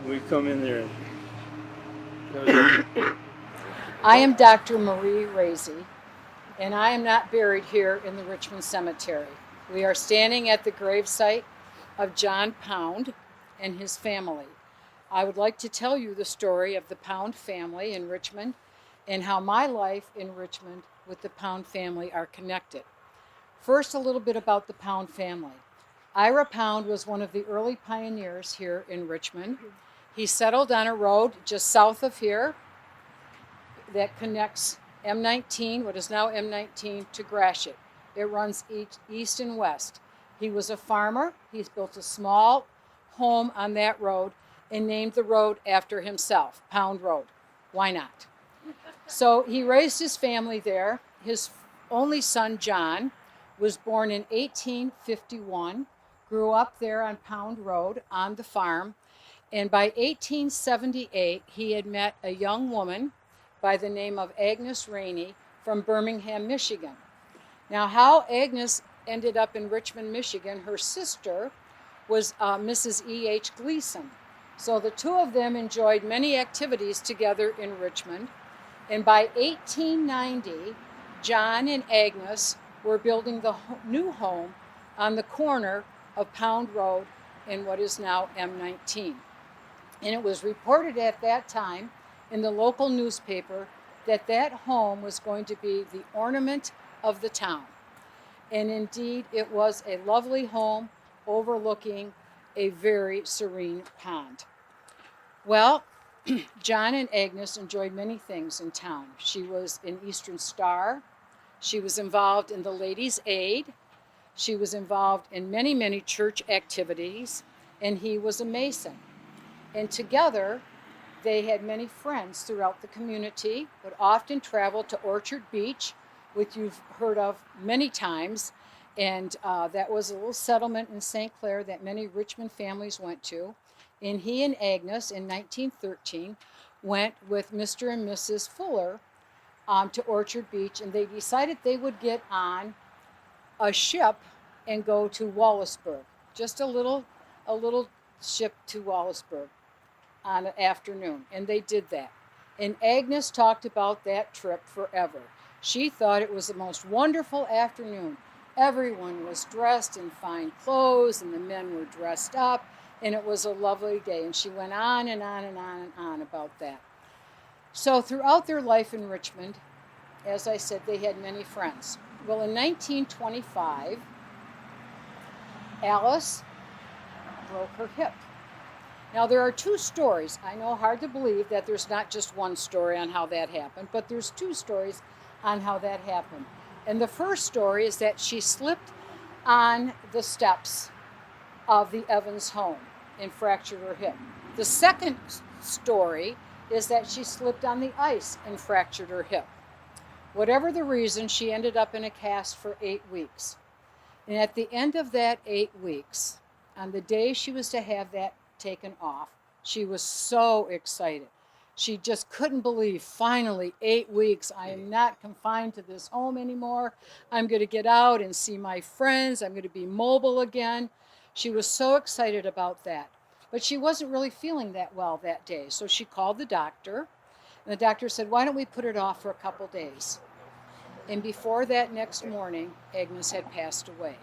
when we'd come in there. I am Dr. Marie Razy, and I am not buried here in the Richmond Cemetery. We are standing at the gravesite of John Pound and his family. I would like to tell you the story of the Pound family in Richmond and how my life in Richmond with the Pound family are connected. First, a little bit about the Pound family. Ira Pound was one of the early pioneers here in Richmond. He settled on a road just south of here that connects M19, what is now M19, to Gratiot. It runs east and west. He was a farmer. He's built a small home on that road and named the road after himself, Pound Road. Why not? So he raised his family there. His only son, John, was born in 1851, grew up there on Pound Road on the farm, and by 1878, he had met a young woman by the name of Agnes Rainey from Birmingham, Michigan. Now, how Agnes ended up in Richmond, Michigan, her sister was Mrs. E.H. Gleason. So the two of them enjoyed many activities together in Richmond. And by 1890, John and Agnes were building the new home on the corner of Pound Road in what is now M19. And it was reported at that time in the local newspaper that that home was going to be the ornament of the town. And indeed, it was a lovely home overlooking a very serene pond. Well, John and Agnes enjoyed many things in town. She was in Eastern Star. She was involved in the Ladies' Aid. She was involved in many, many church activities, and he was a Mason. And together, they had many friends throughout the community, would often travel to Orchard Beach, which you've heard of many times. And that was a little settlement in St. Clair that many Richmond families went to. And he and Agnes in 1913 went with Mr. and Mrs. Fuller to Orchard Beach, and they decided they would get on a ship and go to Wallaceburg, just a little ship to Wallaceburg on an afternoon, and they did that. And Agnes talked about that trip forever. She thought it was the most wonderful afternoon. Everyone was dressed in fine clothes, and the men were dressed up, and it was a lovely day. And she went on and on and on and on about that. So throughout their life in Richmond, as I said, they had many friends. Well, in 1925, Alice broke her hip. Now, there are two stories. I know, hard to believe that there's not just one story on how that happened, but there's two stories on how that happened. And the first story is that she slipped on the steps of the Evans home and fractured her hip. The second story is that she slipped on the ice and fractured her hip. Whatever the reason, she ended up in a cast for 8 weeks. And at the end of that 8 weeks, on the day she was to have that taken off, she was so excited. She just couldn't believe, finally, 8 weeks. I am not confined to this home anymore. I'm going to get out and see my friends. I'm going to be mobile again. She was so excited about that. But she wasn't really feeling that well that day. So she called the doctor. And the doctor said, why don't we put it off for a couple days? And before that next morning, Agnes had passed away.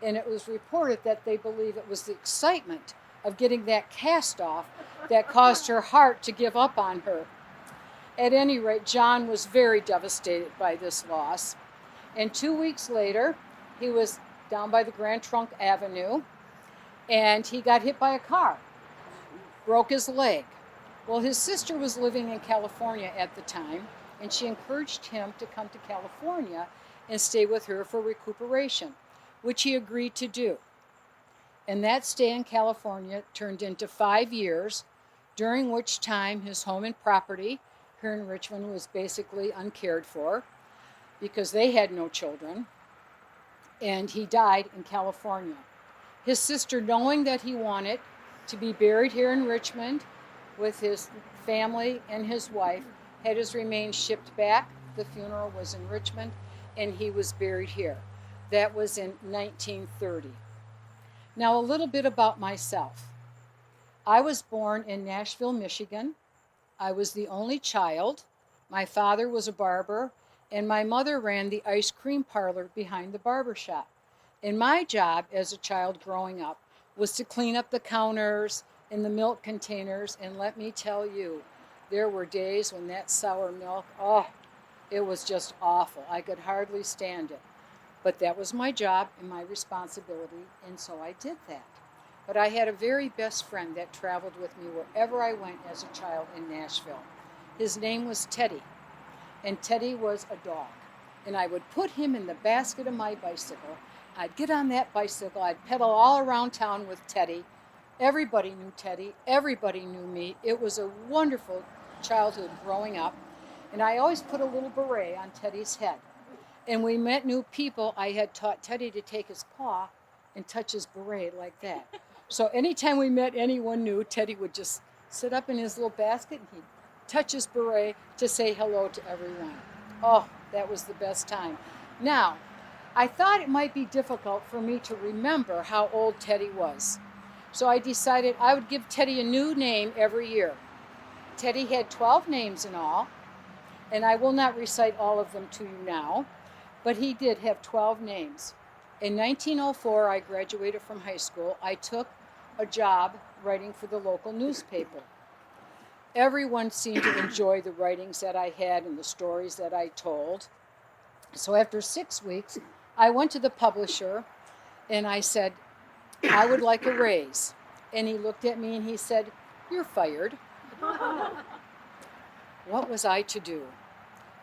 And it was reported that they believe it was the excitement of getting that cast off that caused her heart to give up on her. At any rate, John was very devastated by this loss. And 2 weeks later, he was down by the Grand Trunk Avenue, and he got hit by a car, broke his leg. Well, his sister was living in California at the time, and she encouraged him to come to California and stay with her for recuperation, which he agreed to do. And that stay in California turned into 5 years, during which time his home and property here in Richmond was basically uncared for because they had no children, and he died in California. His sister, knowing that he wanted to be buried here in Richmond with his family and his wife, had his remains shipped back. The funeral was in Richmond, and he was buried here. That was in 1930. Now, a little bit about myself. I was born in Nashville, Michigan. I was the only child. My father was a barber, and my mother ran the ice cream parlor behind the barber shop. And my job as a child growing up was to clean up the counters and the milk containers, and let me tell you, there were days when that sour milk, it was just awful. I could hardly stand it. But that was my job and my responsibility, and so I did that. But I had a very best friend that traveled with me wherever I went as a child in Nashville. His name was Teddy, and Teddy was a dog. And I would put him in the basket of my bicycle. I'd get on that bicycle. I'd pedal all around town with Teddy. Everybody knew Teddy. Everybody knew me. It was a wonderful childhood growing up. And I always put a little beret on Teddy's head. And we met new people. I had taught Teddy to take his paw and touch his beret like that. So anytime we met anyone new, Teddy would just sit up in his little basket and he'd touch his beret to say hello to everyone. Oh, that was the best time. Now, I thought it might be difficult for me to remember how old Teddy was. So I decided I would give Teddy a new name every year. Teddy had 12 names in all, and I will not recite all of them to you now, but he did have 12 names. In 1904, I graduated from high school. I took a job writing for the local newspaper. Everyone seemed to enjoy the writings that I had and the stories that I told. So after 6 weeks, I went to the publisher and I said, I would like a raise. And he looked at me and he said, "You're fired." What was I to do?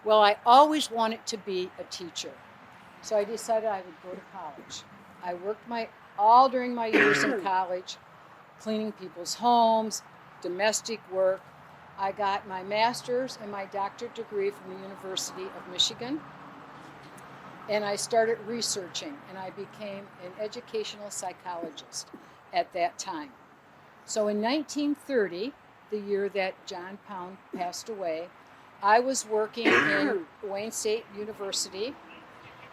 Well, I always wanted to be a teacher. So I decided I would go to college. I worked all during my years in college, cleaning people's homes, domestic work. I got my master's and my doctorate degree from the University of Michigan. And I started researching, and I became an educational psychologist at that time. So in 1930, the year that John Pound passed away, I was working in Wayne State University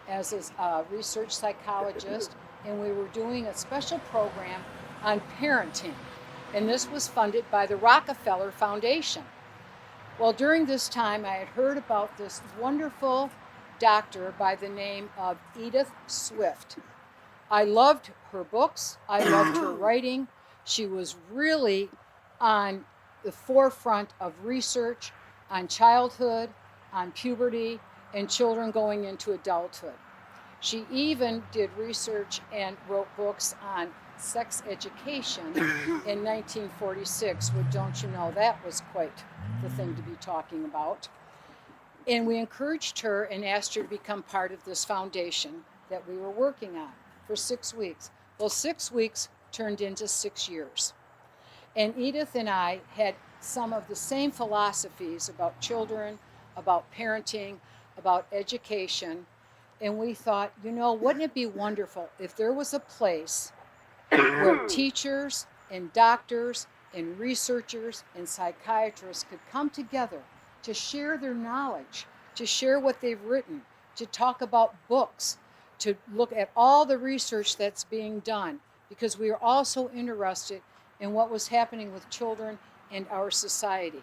as a research psychologist, and we were doing a special program on parenting. And this was funded by the Rockefeller Foundation. Well, during this time, I had heard about this wonderful doctor by the name of Edith Swift. I loved her books. I loved her writing. She was really on the forefront of research on childhood, on puberty, and children going into adulthood. She even did research and wrote books on sex education in 1946, but don't you know, that was quite the thing to be talking about. And we encouraged her and asked her to become part of this foundation that we were working on for 6 weeks. Well, 6 weeks turned into 6 years. And Edith and I had some of the same philosophies about children, about parenting, about education. And we thought, wouldn't it be wonderful if there was a place where teachers and doctors and researchers and psychiatrists could come together to share their knowledge, to share what they've written, to talk about books, to look at all the research that's being done, because we are all so interested in what was happening with children and our society.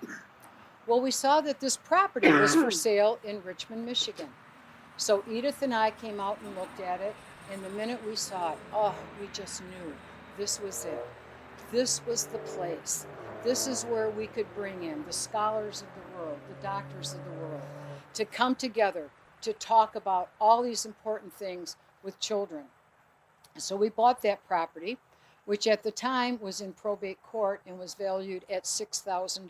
Well, we saw that this property was for sale in Richmond, Michigan. So Edith and I came out and looked at it, and the minute we saw it, we just knew this was it. this was the place. This is where we could bring in the scholars of the world, the doctors of the world, to come together to talk about all these important things with children. So we bought that property, which at the time was in probate court and was valued at $6,000.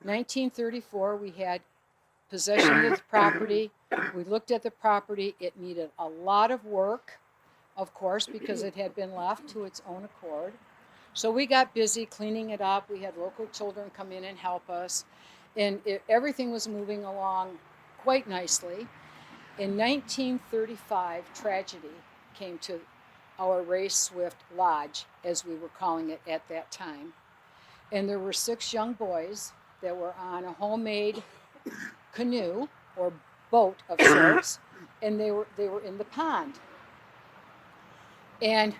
1934, we had possession of the property. We looked at the property. It needed a lot of work, of course, because it had been left to its own accord. So we got busy cleaning it up. We had local children come in and help us. And everything was moving along quite nicely. In 1935, tragedy came to our Ray Swift Lodge, as we were calling it at that time. And there were 6 young boys that were on a homemade canoe or boat of sorts, and they were in the pond. And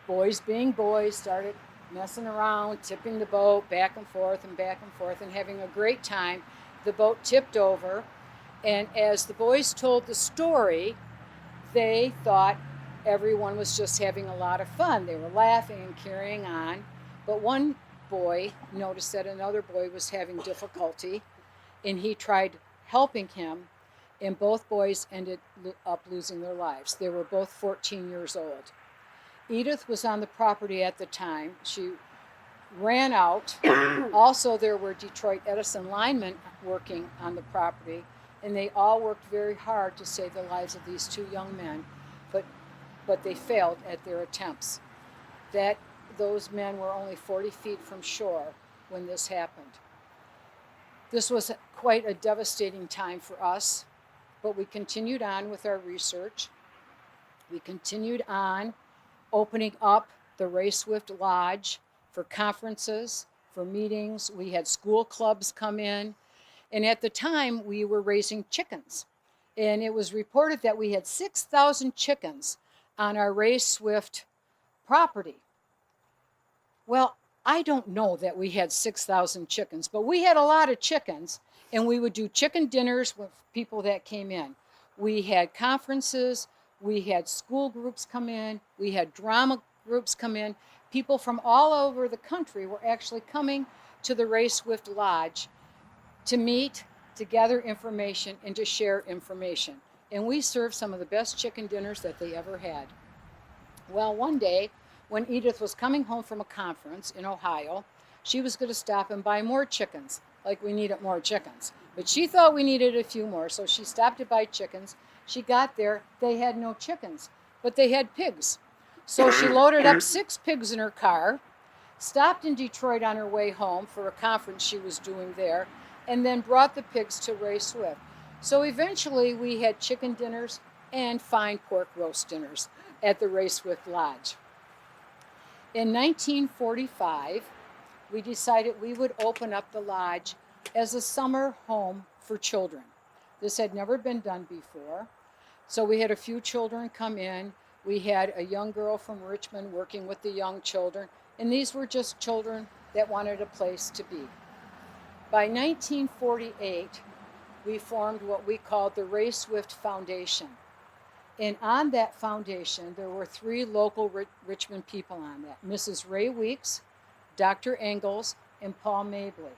boys being boys started messing around, tipping the boat back and forth and having a great time. The boat tipped over, and as the boys told the story, they thought everyone was just having a lot of fun. They were laughing and carrying on, but one boy noticed that another boy was having difficulty, and he tried helping him, and both boys ended up losing their lives. They were both 14 years old. Edith was on the property at the time. She ran out. Also, there were Detroit Edison linemen working on the property, and they all worked very hard to save the lives of these 2 young men, but they failed at their attempts. Those men were only 40 feet from shore when this happened. This was quite a devastating time for us, but we continued on with our research. We continued on opening up the Ray Swift Lodge for conferences, for meetings. We had school clubs come in. And at the time, we were raising chickens. And it was reported that we had 6,000 chickens on our Ray Swift property. Well, I don't know that we had 6,000 chickens, but we had a lot of chickens, and we would do chicken dinners with people that came in. We had conferences, we had school groups come in, we had drama groups come in. People from all over the country were actually coming to the Ray Swift Lodge to meet, to gather information, and to share information. And we served some of the best chicken dinners that they ever had. Well, one day, when Edith was coming home from a conference in Ohio, she was going to stop and buy more chickens, like we needed more chickens. But she thought we needed a few more, so she stopped to buy chickens. She got there, they had no chickens, but they had pigs. So she loaded up 6 pigs in her car, stopped in Detroit on her way home for a conference she was doing there, and then brought the pigs to Ray Swift. So eventually we had chicken dinners and fine pork roast dinners at the Ray Swift Lodge. In 1945, we decided we would open up the lodge as a summer home for children. This had never been done before. So we had a few children come in. We had a young girl from Richmond working with the young children, and these were just children that wanted a place to be. By 1948, we formed what we called the Ray Swift Foundation. And on that foundation, there were 3 local Richmond people on that. Mrs. Ray Weeks, Dr. Engels, and Paul Mabley,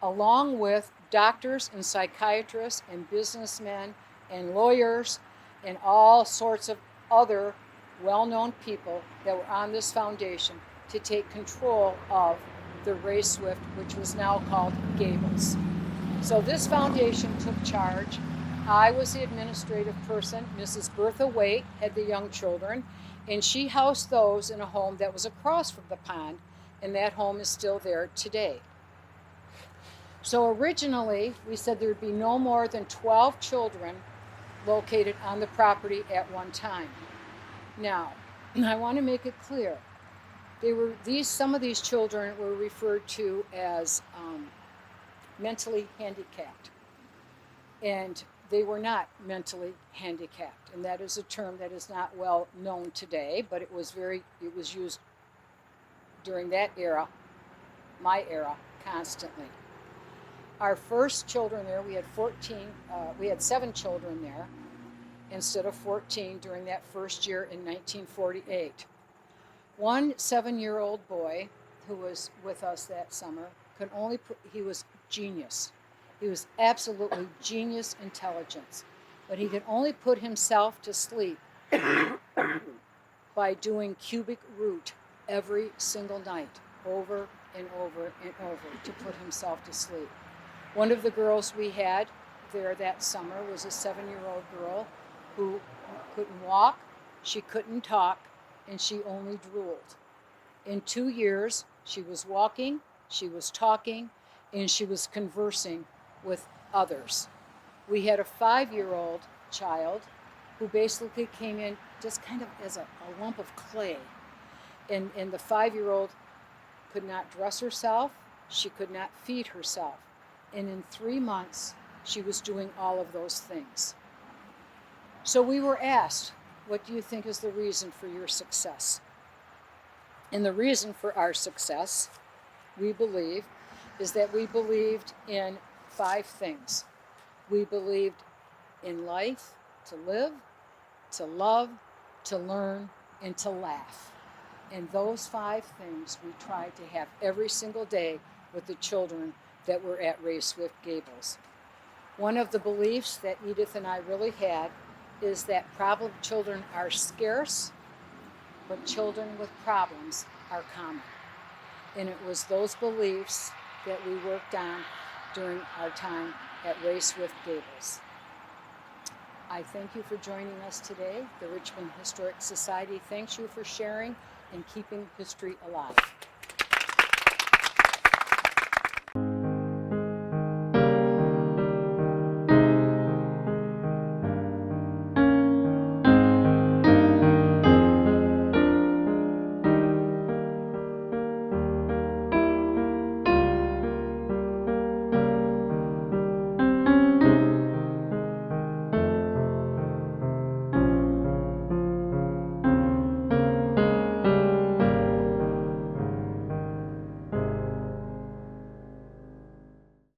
along with doctors and psychiatrists and businessmen and lawyers and all sorts of other well-known people that were on this foundation to take control of the Ray Swift, which was now called Gables. So this foundation took charge. I was the administrative person. Mrs. Bertha Waite had the young children, and she housed those in a home that was across from the pond, and that home is still there today. So originally, we said there would be no more than 12 children located on the property at one time. Now, I want to make it clear. Some of these children were referred to as mentally handicapped, and they were not mentally handicapped, and that is a term that is not well known today, but it was used during that era, my era, constantly. Our first children there, we had 7 children there instead of 14 during that first year in 1948. One 7-year-old boy who was with us that summer he was genius. He was absolutely genius intelligence. But he could only put himself to sleep by doing cubic root every single night, over and over and over, to put himself to sleep. One of the girls we had there that summer was a 7-year-old girl who couldn't walk, she couldn't talk, and she only drooled. In 2 years, she was walking, she was talking, and she was conversing with others. We had a 5-year-old child who basically came in just kind of as a lump of clay. And the 5-year-old could not dress herself, she could not feed herself. And in 3 months, she was doing all of those things. So we were asked, what do you think is the reason for your success? And the reason for our success, we believe, is that we believed in 5 things. We believed in life, to live, to love, to learn, and to laugh. And those 5 things we tried to have every single day with the children that were at Ray Swift Gables. One of the beliefs that Edith and I really had is that problem children are scarce, but children with problems are common. And it was those beliefs that we worked on during our time at Ray Swift Gables. I thank you for joining us today. The Richmond Historic Society thanks you for sharing and keeping history alive.